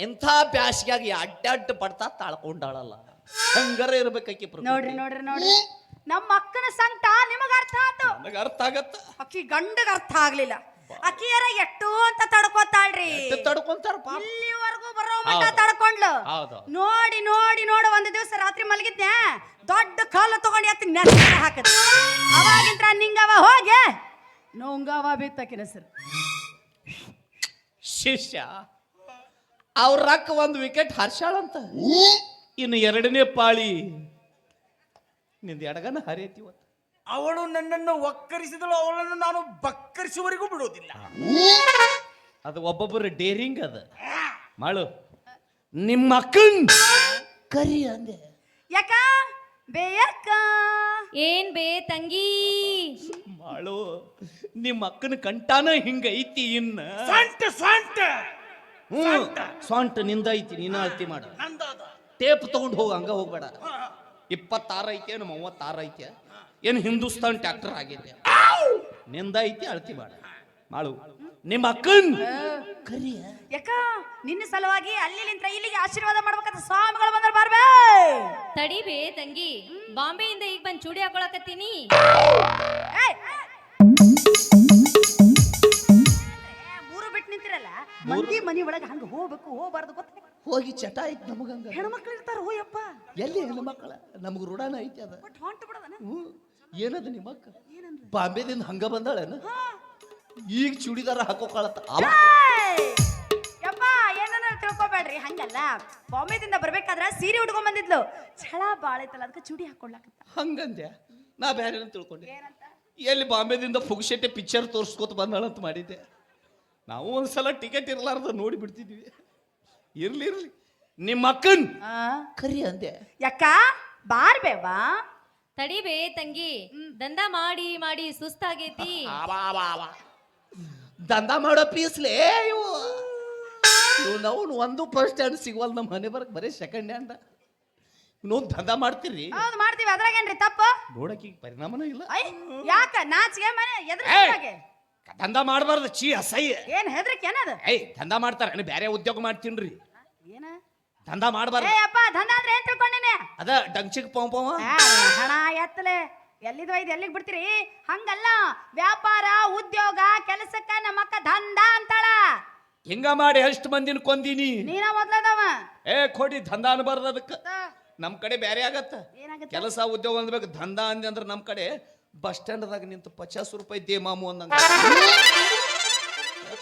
[SPEAKER 1] ಎಂಥ ಬ್ಯಾಸಿಗಾಗಿ ಅಡ್ಡಾಡ್ ಪಡ್ತಾ ತಾಳ್ಕೊಂಡಾಳಲ್ಲ ಹಂಗಾರ ಇರ್ಬೇಕಾಕಿ
[SPEAKER 3] ನೋಡ್ರಿ ನೋಡ್ರಿ ನೋಡ್ರಿ ನಮ್ಮ ಅಕ್ಕನ ಸಂಕಟ ನಿಮಗ ಅರ್ಥ ಆತು,
[SPEAKER 1] ನನಗೆ ಅರ್ಥ ಆಗತ್ತ.
[SPEAKER 3] ಅಕ್ಕಿ ಗಂಡಗ ಅರ್ಥ ಆಗ್ಲಿಲ್ಲ. ಅಕ್ಕಿಯರ ಎಟ್ಟು ಅಂತ ತಡ್ಕೋತಾಳ್ರಿ,
[SPEAKER 1] ತಡ್ಕೊಂತಾರಪ್ಪ
[SPEAKER 3] ಇಲ್ಲಿವರೆಗೂ ಬರೋ ಮಟ್ಟ ತಡ್ಕೊಂಡ್ಲು.
[SPEAKER 1] ಹೌದು.
[SPEAKER 3] ನೋಡಿ ನೋಡಿ ನೋಡು ಒಂದು ದಿವಸ ರಾತ್ರಿ ಮಲಗಿದ್ನೆ, ದೊಡ್ಡ ಕಾಲು ತಗೊಂಡು ಎತ್ತಿ ನೆಲ ಹಾಕದ. ಅವಾಗಿಂತ್ರ ನಿಂಗವ ಹೋಗೆ ನೋಂಗವ ಬಿತ್ತಕಿನ ಸರ್
[SPEAKER 1] ಶಿಷ್ಯ ಅವ್ರ ರಕ್ಕ ಒಂದು ವಿಕೆಟ್ ಹರ್ಷಾಳಂತ. ಇನ್ನು ಎರಡನೇ ಪಾಳಿ ನಿಂದ ಎಡಗನ ಹರಿಯತಿ ಇವತ್ತು.
[SPEAKER 2] ಅವಳು ನನ್ನನ್ನು ಒಕ್ಕರಿಸಿದಳು, ಅವಳನ್ನು ನಾನು ಬಕ್ಕರಿಸುವವರೆಗೂ ಬಿಡೋದಿಲ್ಲ.
[SPEAKER 1] ಅದು ಒಬ್ಬೊಬ್ಬರು ಡೇರಿಂಗ್ ಅದ. ಮಾಡು ನಿಮ್ಮ ಅಕ್ಕನ್ ಕರಿ ಅಂದೆ.
[SPEAKER 3] ಯಾಕ ಬೇಯಕ್ಕ
[SPEAKER 5] ಏನ್ ಬೇ ತಂಗಿ?
[SPEAKER 1] ಮಾಡು ನಿಮ್ಮ ಅಕ್ಕನ ಕಂಟಾನ ಹಿಂಗ ಐತಿ. ಇನ್ನ ಸೊಂಟ ನಿಂದ ಐತಿ, ನೀನ ಅಳ್ತಿ ಮಾಡ. ಟೇಪ್ ತಗೊಂಡು ಹೋಗ, ಹಂಗ ಹೋಗ್ಬೇಡ. 26 ಐತೆ ಏನು 36 ಐತೆ ಏನು ಹಿಂದೂಸ್ತಾನ್ ಟ್ರ್ಯಾಕ್ಟರ್ ಆಗೈತೆ, ನಿಂದ ಐತಿ ಅಳ್ತಿ ಮಾಡ. ಮಾಡು ನಿಮ್ಮ ಅಕ್ಕನ್ ಕರಿಯ.
[SPEAKER 3] ಯಾಕ ನಿನ್ನ ಸಲುವಾಗಿ ಅಲ್ಲಿಂತ್ರ ಇಲ್ಲಿಗೆ ಆಶೀರ್ವಾದ ಮಾಡ್ಬೇಕಂತ ಸ್ವಾಮಿಗಳು ಬಂದ್ರ ಬಾರ್ಬೇ.
[SPEAKER 5] ತಡಿ ಬೇ ತಂಗಿ, ಬಾಂಬೆಯಿಂದ ಈಗ ಬಂದ್ ಚೂಡಿ ಹಾಕೊಳಕತ್ತೀನಿ.
[SPEAKER 3] ಮೂರು ಬಿಟ್ಟು ನಿಂತಿರಲ್ಲ, ಮಂದಿ ಮನಿ ಒಳಗೆ ಹಂಗ ಹೋಗ್ಬೇಕು ಹೋಗ್ಬಾರ್ದು ಗೊತ್ತ.
[SPEAKER 1] ಹೋಗಿ ಚಟ ಐತಿ ನಮಗಂಗ.
[SPEAKER 3] ಹೆಣ್ಮಕ್ಳು ಇರ್ತಾರ ಹೋಯಪ್ಪ.
[SPEAKER 1] ಎಲ್ಲಿ ಹೆಣ್ಮಕ್ಳ? ನಮಗ ರೂಢಾನ ಐತಿ ಅದ.
[SPEAKER 3] ಬಟ್ ಹೊಂಟು ಬಿಡದನ.
[SPEAKER 1] ಏನದ ನಿಮ್ಮ ಅಕ್ಕ ಬಾಂಬೆದಿಂದ ಹಂಗ ಬಂದಾಳೇನ? ಈಗ ಚೂಡಿದಾರ ಹಾಕೋಕಾಳತ್ತ.
[SPEAKER 3] ಯಪ್ಪ ಏನನ್ನ ತಿಳ್ಕೊಬೇಡ್ರಿ, ಹಂಗಲ್ಲ. ಬಾಂಬೆದಿಂದ ಬರ್ಬೇಕಾದ್ರ ಸೀರೆ ಉಟ್ಕೊಂಡ್ ಬಂದಿದ್ಲು, ಛಳ ಬಾಳ ಐತಲ್ಲ, ಅದಕ್ಕೆ ಚೂಡಿ ಹಾಕೊಳ್ಳಾಕತ್ತ.
[SPEAKER 1] ಹಂಗಂದ್ಯಾ? ನಾ ಬೇರೆ ತಿಳ್ಕೊಂಡೆ. ಎಲ್ಲಿ ಬಾಂಬೆದಿಂದ ಪುಗ್ಶೆಟ್ಟೆ ಪಿಕ್ಚರ್ ತೋರ್ಸ್ಕೊತ ಬಂದಾಳಂತ ಮಾಡಿದ್ದೆ. ನಾವು ಒಂದ್ಸಲ ಟಿಕೆಟ್ ಇರ್ಲಾರ್ದ ನೋಡಿ ಬಿಡ್ತಿದ್ವಿ. ಇರ್ಲಿ ನಿಮ್ಮ ಅಕ್ಕನ್ ಕರಿ ಅಂದೆ.
[SPEAKER 3] ಯಾಕ ಬಾರ್ಬೇವಾ?
[SPEAKER 5] ತಡಿ ಬೇ ತಂಗಿ, ದಂಧ ಮಾಡಿ ಮಾಡಿ ಸುಸ್ತಾಗೈತಿ.
[SPEAKER 1] ದಂಧ ಮಾಡೋ ಪೀಸ್ಲೇ ಇವು ನಾವು ಒಂದು ಫಸ್ಟ್ ಹ್ಯಾಂಡ್ ಸಿಗವಲ್. ನಮ್ಮ ಮನೆ ಬರಕ್ ಬರೀ ಸೆಕೆಂಡ್ ಹ್ಯಾಂಡ್. ನೀವು ದಂಧ ಮಾಡ್ತೀರಿ?
[SPEAKER 3] ಹೌದು ಮಾಡ್ತೀವಿ, ಅದ್ರಾಗೇನ್ರಿ ತಪ್ಪು?
[SPEAKER 1] ನೋಡಕ್ಕೆ ಪರಿಣಾಮನೇ ಇಲ್ಲ.
[SPEAKER 3] ಯಾಕ ನಾಚಿಗೆ ಮನೆ ಎದುರು
[SPEAKER 1] ದಂಧ ಮಾಡಬಾರ್ದು, ಚೀ ಅಸಹ್ಯ.
[SPEAKER 3] ಏನ್ ಹೆದ್ರಿಕೆ ಏನದ?
[SPEAKER 1] ದಂಧ ಮಾಡ್ತಾರ, ಬೇರೆ ಉದ್ಯೋಗ ಮಾಡ್ತೀನ್ರಿ.
[SPEAKER 3] ಏನ
[SPEAKER 1] ದಂಧ ಮಾಡಬಾರ್ದು.
[SPEAKER 3] ಅಪ್ಪ ದಂಧ ಅಂದ್ರೆ ಏನ್ ತಿಳ್ಕೊಂಡಿನಿ?
[SPEAKER 1] ಅದ ಡಂಚಿಕ್ ಪಂಪವ
[SPEAKER 3] ಹಣ ಎತ್ತಲೆ ಎಲ್ಲಿದ್ ಒಯ್ದು ಎಲ್ಲಿಗೆ ಬಿಡ್ತೀರಿ? ಹಂಗಲ್ಲ, ವ್ಯಾಪಾರ ಉದ್ಯೋಗ ಕೆಲಸಕ್ಕ ನಮ್ಮಕ್ಕ ದಂಧ ಅಂತಾಳ.
[SPEAKER 1] ಹಿಂಗ ಮಾಡಿ ಎಷ್ಟು ಮಂದಿನ ಕೊಂದಿನಿ.
[SPEAKER 3] ನೀನ ಮೊದ್ಲದವ
[SPEAKER 1] ಕೊಡಿ ದಂಧ ಅನ್ಬಾರ್ದು. ಅದಕ್ಕ ನಮ್ ಕಡೆ ಬೇರೆ ಆಗತ್ತ.
[SPEAKER 3] ಏನಾಗತ್ತ?
[SPEAKER 1] ಕೆಲಸ ಉದ್ಯೋಗ ಅನ್ಬೇಕು. ದಂಧ ಅಂದೆ ಅಂದ್ರೆ ನಮ್ ಕಡೆ ಬಸ್ ಸ್ಟ್ಯಾಂಡ್ದಾಗ ನಿಂತು 50 ರೂಪಾಯಿ ದೇ ಮಾಮು ಅಂದಂಗ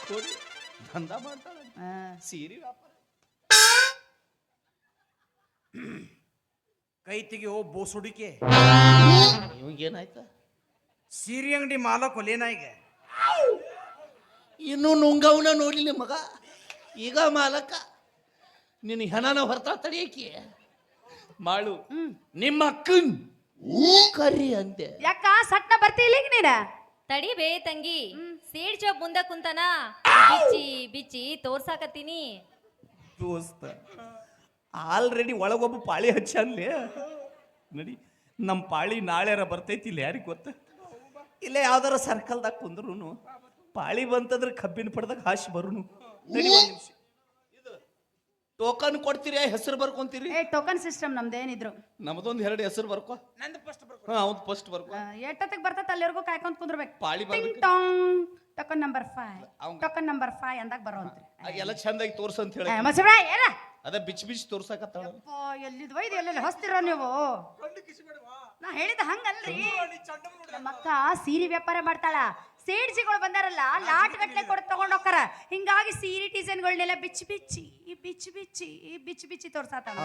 [SPEAKER 1] ಕೊಡಿ ದಂಧ ಮಾಡ್ತಾಳ. ಸೀರೆ ವ್ಯಾಪಾರ
[SPEAKER 2] ಕೈ ತೆಗಿಯೋ ಬೋಸುಡಿಕೆ.
[SPEAKER 1] ಇವಾಗೇನಾಯ್ತ?
[SPEAKER 2] ಸೀರೆ ಅಂಗಡಿ ಮಾಲ ಕೊಲೇನಾಯಿಗ
[SPEAKER 1] ಇನ್ನೂ ನುಂಗವನ ನೋಡಿಲಿ ಮಗ. ಈಗ ಮಾಲಕ ನಿನ್ನ ಹೆಣನ ಹೊರತಾ ತಡಿಯಕಿ. ಮಾಡು ನಿಮ್ಮ ಅಕ್ಕನ್ ಕರಿ ಅಂತೆ.
[SPEAKER 3] ಯಾಕ ಸಟ್ನ ಬರ್ತಿಲ್ಲ ಈಗ ನೀನ?
[SPEAKER 5] ತಡಿ ಬೇ ತಂಗಿ, ಸೀಡ್ ಜಾಬ್ ಮುಂದ ಕುಂತಾನ, ಬಿಚ್ಚಿ ಬಿಚ್ಚಿ ತೋರ್ಸಾಕತ್ತೀನಿ.
[SPEAKER 1] ದೋಸ್ತ ಆಲ್ರೆಡಿ ಒಳಗೊಬ್ಬ ಪಾಳಿ ಹಚ್ಚಲ್ಲಿ ನಡಿ. ನಮ್ಮ ಪಾಳಿ ನಾಳೆರ ಬರ್ತೈತಿ. ಇಲ್ಲ ಯಾರಿಗೆ ಗೊತ್ತ? ಇಲ್ಲೇ ಯಾವ್ದಾರ ಸರ್ಕಲ್ದಾಗ ಕುಂದ್ರು ಪಾಳಿ ಬಂತಂದ್ರೆ ಕಬ್ಬಿನ ಪಡ್ದಾಗ ಹಾಸಿ ಬರುನು. ನಡಿ ಒಂದ್ ನಿಮಿಷ. ಟೋಕನ್ ಕೊಡ್ತೀರಿ, ಹೆಸರು ಬರ್ಕೊಂತೀರಿ?
[SPEAKER 3] Token system ನಮ್ದೇನಿದ್ರು.
[SPEAKER 1] ನಮ್ದೊಂದು 2 ಹೆಸರು ಬರ್ಕೋ.
[SPEAKER 2] ನಂದು ಫಸ್ಟ್ ಬರ್ಕೊ.
[SPEAKER 1] ಹೌದು ಫಸ್ಟ್ ಬರ್ಕೋ.
[SPEAKER 3] ಎಷ್ಟೊತ್ತಿಗೆ ಬರ್ತೈತೆ ಅಲ್ಲಿವರೆಗೂ ಕಾಯ್ಕೊಂತ ಕುಂದ್ರಬೇಕು.
[SPEAKER 1] ಪಾಳಿ ಬರ್ಬೇಕು.
[SPEAKER 3] ಟೋಕನ್ ನಂಬರ್ 5 ಟೋಕನ್ ನಂಬರ್ 5 ಅಂದಾಗ ಬರೋಂತ್ರಿ.
[SPEAKER 1] ಎಲ್ಲ ಚಂದಾಗಿ ತೋರ್ಸ ಅಂತ ಹೇಳಿ
[SPEAKER 3] ಮಸಬ್ರ ಏನ
[SPEAKER 1] ಅದ ಬಿಚ್ ಬಿಚ್ ತೋರ್ಸಾಕತ್ತಾಳ.
[SPEAKER 3] ಎಲ್ಲಿದ್ ಒಯ್ದು ಎಲ್ಲೆಲ್ಲಿ ಹೊಸ್ತಿರೋ ನೀವು? ನಾ ಹೇಳಿದ ಹಂಗಲ್ರಿ. ನಮ್ಮಕ್ಕ ಸೀರೆ ವ್ಯಾಪಾರ ಮಾಡ್ತಾಳ. ಸೇಡ್ಜಿಗಳು ಬಂದಾರಲ್ಲ, ಲಾಟ್ ಗಟ್ಲೆ ಕೊಟ್ಟು ತಗೊಂಡ್ ಹೋಗ್ತಾರ. ಹಿಂಗಾಗಿ ಸೀರೆ ಡಿಸೈನ್ಗಳನ್ನೆಲ್ಲ ಬಿಚ್ಚಿ ಬಿಚ್ಚಿ ಬಿಚ್ಚಿ ಬಿಚ್ಚಿ ಬಿಚ್ಚಿ ಬಿಚ್ಚಿ ತೋರ್ಸಾತಾಳ.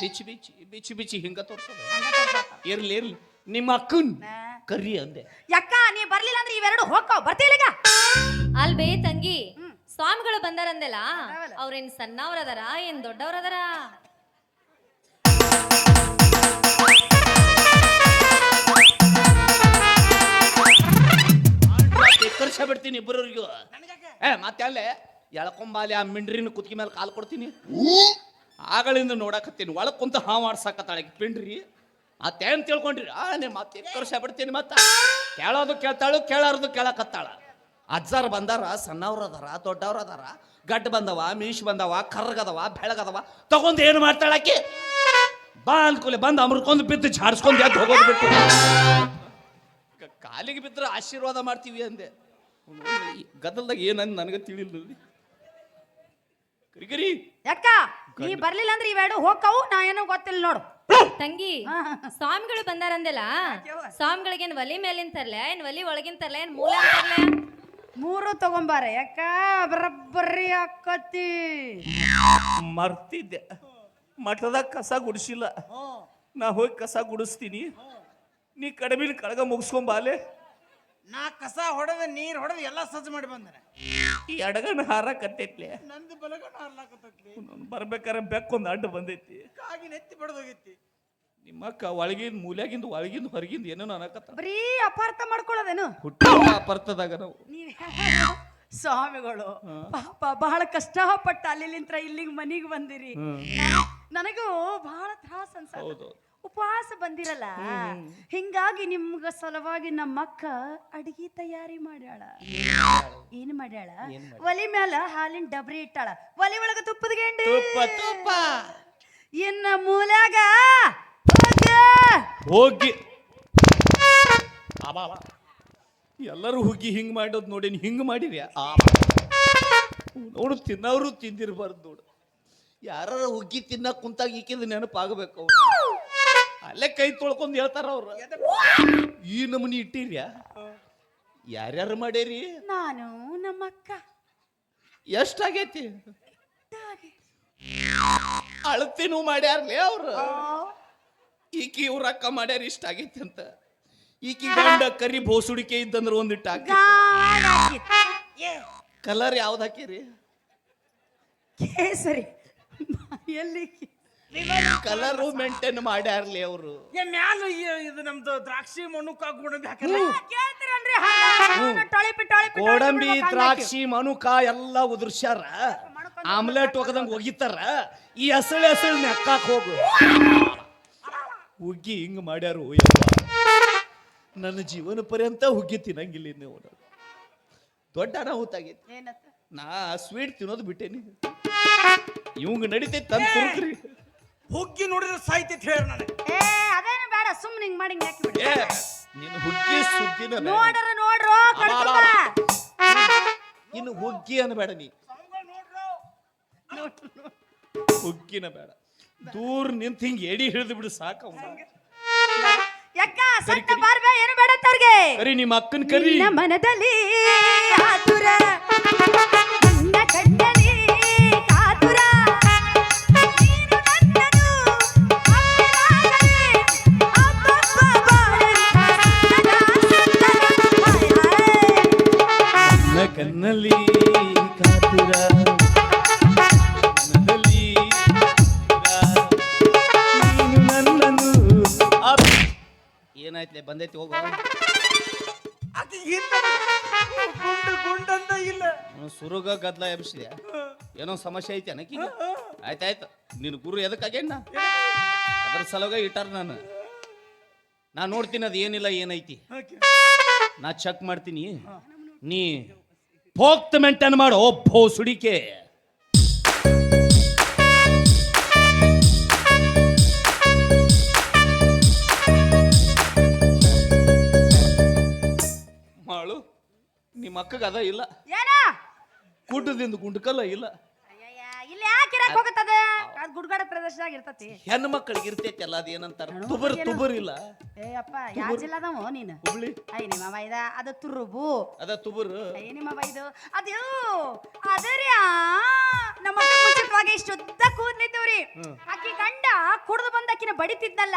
[SPEAKER 1] ಬಿಚ್ಚಿ ಬಿಚ್ಚಿ ಬಿಚ್ಚಿ ಬಿಚ್ಚಿ ಹಿಂಗ ತೋರ್ಸೋದು. ಇರ್ಲಿ ಇರ್ಲಿ ನಿಮ್ಮ ಅಕ್ಕನ್ ಕರಿ ಅಂದೆ.
[SPEAKER 3] ಯಾಕ ನೀ ಬರ್ಲಿಲ್ಲ ಅಂದ್ರೆ ಇವೆರಡು ಹೋಗ್ತಾವ. ಬರ್ತೀಲಿಗ
[SPEAKER 5] ಅಲ್ ಬೇ ತಂಗಿ, ಸ್ವಾಮಿಗಳು ಬಂದಾರಂದೆಲ್ಲ, ಅವ್ರೇನ್ ಸಣ್ಣವ್ರದಾರ ಏನ್ ದೊಡ್ಡವ್ರದಾರ?
[SPEAKER 1] ಕರ್ಸ ಬಿಡ್ತೀನಿ ಇಬ್ಬರಿಗೂ. ಮತ್ತೆ ಅಲ್ಲೇ ಎಳ್ಕೊಂಬಾಲಿ ಆ ಮಿಂಡ್ರಿನ ಕುತ್ಕಿ ಮೇಲೆ ಕಾಲು ಕೊಡ್ತೀನಿ. ಆಗಳಿಂದ ನೋಡಕತ್ತೀನಿ. ಒಳಗ್ ಕುಂತ ಹಾ ಮಾಡ್ಸಾಕತ್ತಾಳ ಪಿಂಡ್ರಿ. ಮತ್ತೇನ್ ತಿಳ್ಕೊಂಡ್ರಿ ನಿಮ್ಮ ಮತ್ತೆ ವರ್ಷ ಬಿಡ್ತೀನಿ ಮತ್ತ ಕೇಳೋದು ಕೇಳ್ತಾಳು ಕೇಳಾರದು ಕೇಳಕತ್ತಾಳ. ಅಜ್ಜಾರ್ ಬಂದಾರ, ಸಣ್ಣವ್ರ ಅದಾರ, ದೊಡ್ಡವ್ರ ಅದಾರ, ಗಡ್ಡ ಬಂದವ, ಮೀಶ್ ಬಂದವ, ಕರ್ಗದವ, ಬೆಳಗದವ, ತಗೊಂಡ್ ಏನು ಮಾಡ್ತಾಳಾಕಿ? ಬಾ ಅನ್ಕೂಲೆ ಬಂದು ಅಮರ್ಕೊಂಡು ಬಿದ್ದು ಝಾಡ್ಸ್ಕೊಂಡು ಎದ್ದು ಹೋಗೋದು ಬಿಟ್ಟು ಕಾಲಿಗೆ ಬಿದ್ದರೆ ಆಶೀರ್ವಾದ ಮಾಡ್ತೀವಿ ಅಂದೆ. ಗದ್ದಲ್ದಾಗ ಏನಂದ್ ನನಗೆ ತಿಳಿಲ್ಲ. ಕರಿಗರಿ
[SPEAKER 3] ಯಾಕ ನೀ ಬರ್ಲಿಲ್ಲ ಅಂದ್ರೆ ಇವೆರಡು ಹೋಗ್ತಾವು, ನಾ ಏನೋ ಗೊತ್ತಿಲ್ಲ ನೋಡು.
[SPEAKER 5] ತಂಗಿ ಸ್ವಾಮಿಗಳು ಬಂದಾರಂದೆಲ್ಲ, ಸ್ವಾಮಿಗಳಿಗೇನ್ ಒಲಿ ಮೇಲಿನ ತರ್ಲೆ, ಏನ್ ಒಲಿ ಒಳಗಿನ ತರ್ಲೆ, ಏನ್ ಮೂಲ ತರ್ಲೆ?
[SPEAKER 3] ಮೂರು ತಗೊಂಬಾರ ಯಾಕ ಬರಬ್ಬರಿ ಆಕತಿ.
[SPEAKER 1] ಮರ್ತಿದ್ದೆ, ಮಠದಾಗ ಕಸ ಗುಡಿಸಿಲ್ಲ, ನಾ ಹೋಗಿ ಕಸ ಗುಡಿಸ್ತೀನಿ, ನೀ ಕಡಿಮೆ ಕಳಗ ಮುಗಿಸ್ಕೊಂಬಾಲೆ.
[SPEAKER 2] ನಾ ಕಸ ಹೊಡೆದ ನೀರ್ ಹೊಡೆದ ಎಲ್ಲ ಸಜ್ಜು ಮಾಡಿ ಬಂದನೆ.
[SPEAKER 1] ಈ ಅಡಗನ ಹಾರ ಕಟ್ಟೈತ್ಲೆ,
[SPEAKER 2] ನಂದು ಬಲಗಣ ಹಾರ್ಲಾಕತ್ತೈತಿ,
[SPEAKER 1] ಬರ್ಬೇಕಾರೆ ಬೆಕ್ಕೊಂದು ಅಡ್ಡ ಬಂದೈತಿ,
[SPEAKER 2] ಕಾಗಿ ನೆತ್ತಿ ಬಡದೋಗೈತಿ.
[SPEAKER 1] ನಿಮ್ಮಕ್ಕ ಒಳಗಿಂದ ಮೂಲ್ಯಾಗಿಂದ ಒಳಗಿಂದ ಹೊರಗಿಂದ ಏನೋ ಅನ್ನಕತ್ತ.
[SPEAKER 3] ಬರೀ ಅಪಾರ್ಥ ಮಾಡ್ಕೊಳ್ಳೋದೇನು
[SPEAKER 1] ಹುಟ್ಟಿದ ಅಪರ್ತದಾಗ ನಾವು.
[SPEAKER 3] ನೀವ್ ಸ್ವಾಮಿಗಳು ಪಾಪ ಬಹಳ ಕಷ್ಟಪಟ್ಟ ಅಲ್ಲಿಂತ್ರ ಇಲ್ಲಿಗೆ ಮನಿಗೆ ಬಂದಿರಿ. ನನಗೂ ಬಹಳ ತ್ರಾಸ ಅನ್ಸ,
[SPEAKER 1] ಹೌದು,
[SPEAKER 3] ಉಪವಾಸ ಬಂದಿರಲ್ಲ. ಹಿಂಗಾಗಿ ನಿಮ್ಗ ಸಲುವಾಗಿ ನಮ್ಮಕ್ಕ ಅಡಿಗೆ ತಯಾರಿ ಮಾಡ್ಯಾಳ. ಏನ್ ಮಾಡ್ಯಾಳ? ಒಲಿ ಮ್ಯಾಲ ಹಾಲಿನ ಡಬ್ರಿ ಇಟ್ಟಾಳ, ಒಲಿ ಒಳಗ ತುಪ್ಪದ ಗೆಂಡಿ,
[SPEAKER 1] ತುಪ್ಪ
[SPEAKER 3] ಇನ್ನ ಮೂಲ್ಯಾಗ
[SPEAKER 1] ಹೋಗಿ ಎಲ್ಲರೂ ಹುಗ್ಗಿ ಹಿಂಗ್ ಮಾಡೋದು ನೋಡಿ ಹಿಂಗ್ ಮಾಡಿರ್ಯಾ? ನೋಡು ತಿನ್ನವರು ತಿಂದಿರ್ಬಾರ್ದು ನೋಡು. ಯಾರ ಹುಗ್ಗಿ ತಿನ್ನಕ್ ಕುಂತಾಗ ಈಕಿದ ನೆನಪಾಗಬೇಕು. ಅವ್ರು ಅಲ್ಲೇ ಕೈ ತೊಳ್ಕೊಂಡ್ ಹೇಳ್ತಾರ ಅವ್ರು, ಈ ನಮೂನಿ ಇಟ್ಟಿರ್ಯಾ? ಯಾರ್ಯಾರು ಮಾಡ್ಯಾರಿ?
[SPEAKER 3] ನಾನು ನಮ್ಮಕ್ಕ.
[SPEAKER 1] ಎಷ್ಟಾಗೈತಿ? ಅಳತಿನೂ ಮಾಡ್ಯಾರ್ಲೇ ಅವ್ರು. ಈಕಿ ಇವ್ರ ಅಕ್ಕ ಮಾಡ್ಯಾರ ಇಷ್ಟ ಆಗೈತಿ ಅಂತ. ಈಕಿ ಗಂಡ ಕರಿ ಬೋಸುಡಿಕೆ ಇದ್ದಂದ್ರ ಒಂದಿಟ್ಟು ಹಾಕಿ. ಕಲರ್ ಯಾವ್ದು ಹಾಕಿರಿ?
[SPEAKER 3] ಕೇಸರಿ. ಎಲ್ಲಿ
[SPEAKER 1] ಕಲರು ಮೇಂಟೈನ್ ಮಾಡ್ಯಾರ್ಲಿ ಅವರು.
[SPEAKER 2] ಮ್ಯಾಲ ಇದು ನಮ್ದು ದ್ರಾಕ್ಷಿ ಮಣ್ಣು ಗೋಡಂಬಿ ಹಾಕಲ್ಲ.
[SPEAKER 1] ಗೋಡಂಬಿ, ದ್ರಾಕ್ಷಿ, ಮನುಕ ಎಲ್ಲ ಉದುರ್ಸ್ಯಾರ, ಆಮ್ಲೆಟ್ ಒಗದಂಗ ಒಗಿತಾರ. ಈ ಹಸಳೆ ಹಸಳು ನೆಕ್ಕಾಕ್ ಹೋಗು. ಹುಗ್ಗಿ ಹಿಂಗ್ ಮಾಡ್ಯಾರು. ನನ್ನ ಜೀವನ ಪರ್ಯಂತ ಹುಗ್ಗಿ ತಿನ್ನಂಗಿಲ್ಲ. ನೀವು ದೊಡ್ಡ ಅನಾಹುತ ಆಗೈತಿ. ನಾ ಸ್ವೀಟ್ ತಿನ್ನೋದು ಬಿಟ್ಟೇನಿ. ಇವಂಗ ನಡಿತೈತಿ ತಂದು ತುರುಕ್ರಿ.
[SPEAKER 2] ಹುಗ್ಗಿ ನೋಡಿದ್ರೆ ಸಾಯ್ತೈತಿ ಹೇಳ ನನಗೆ.
[SPEAKER 3] ಅದೇನು ಬೇಡ, ಸುಮ್ಮನೆ ಹಿಂಗ್ ಮಾಡಿ ಹಾಕಿ ಬಿಡಿ.
[SPEAKER 1] ನೀನು ಹುಗ್ಗಿ ಸುದ್ದಿನ
[SPEAKER 3] ನೋಡ್ರ ನೋಡ್ರು
[SPEAKER 1] ಇನ್ನು ಹುಗ್ಗಿ ಅನ್ಬೇಡ ನೀ. ಹುಗ್ಗಿನ ಬೇಡ, ದೂರ ನಿಂತ ಹಿಂಗ್ ಎಡಿ ಹಿಡಿದು ಬಿಡು ಸಾಕ.
[SPEAKER 3] ಯಾಕ ಸಟ್ಟ ಬಾರ್ಬೆ ಏನು ಬೇಡ ಅವ್ರಿಗೆ.
[SPEAKER 1] ಕರಿ ನಿಮ್ಮ ಅಕ್ಕನ ಕರಿ.
[SPEAKER 3] ನಿನ್ನ ಮನದಲ್ಲಿ ಆತುರ, ನಿನ್ನ ಕಣ್ಣಲ್ಲಿ ಕಾತುರ, ನೀನು ನನ್ನನ್ನು ಅಪ್ಪಿದಾಗಲೇ ಅಬ್ಬಬ್ಬ
[SPEAKER 1] ನನ್ನ ಕಣ್ಣಲ್ಲಿ ಕಾತುರ, ಏನಾಯ್ತಲೆ ಬಂದೈತಿ ಹೋಗು.
[SPEAKER 2] ಗುಂಡಂತ ಇಲ್ಲ
[SPEAKER 1] ಸುರುಗ ಗದ್ಲ ಎಬ್ಸಿದೆ. ಏನೋ ಸಮಸ್ಯೆ ಐತಿ ಅನ್ನಕೀಗ. ಆಯ್ತಾಯ್ತು, ನಿನ್ ಗುರು ಎದಕ್ಕಾಗೇನ ಅದ್ರ ಸಲುವಾಗಿ ಇಟ್ಟಾರ. ನಾ ನೋಡ್ತೀನಿ ಅದು ಏನಿಲ್ಲ ಏನೈತಿ, ನಾ ಚೆಕ್ ಮಾಡ್ತೀನಿ. ನೀ ಹೋಗ್ತ ಮೇಂಟೈನ್ ಮಾಡು. ಒಬ್ಬ ಸುಡಿಕೆ ಮಾಡು. ನಿಮ್ಮ ಅಕ್ಕಗ ಅದ ಇಲ್ಲ,
[SPEAKER 3] ಏನ
[SPEAKER 1] ಗುಡ್ಡದಿಂದ ಗುಂಡ್ಕಲ್ಲ ಇಲ್ಲ.
[SPEAKER 3] ಇಲ್ಲಿ ಯಾಕೆ ಇರಕ್ ಹೋಗತ್ತದ? ಅದ್ ಗುಡ್ಗಾಡ ಪ್ರದೇಶದಾಗ ಇರ್ತತಿ.
[SPEAKER 1] ಹೆಣ್ಣು ಮಕ್ಕಳಿಗೆ ಇರ್ತೈತಿ ಅಲ್ಲ, ಅದ ಏನಂತಾರ ತುಬರ್. ತುಬರ್ ಇಲ್ಲ.
[SPEAKER 3] ಏ ಅಪ್ಪ ಯಾವ ಜಿಲ್ಲಾದವ ನೀನು?
[SPEAKER 1] ಹುಬ್ಳಿ.
[SPEAKER 3] ಐ ನಿಮ್ಮವ ಇದ ಅದು ತುರುಬು.
[SPEAKER 1] ಅದ ತುಬರ್.
[SPEAKER 3] ಐ ನಿಮ್ಮವ ಇದು ಅದು ಅದರ್ಯಾ ನಮ್ಮ ಮುಂಚಿತವಾಗಿ ಇಷ್ಟು ಉದ್ದ ಕೂದ್ಲಿದ್ದವ್ರಿ. ಆಕಿ ಗಂಡ ಕುಡ್ದು ಬಂದಕಿನ ಬಡಿತಿದ್ದಲ್ಲ,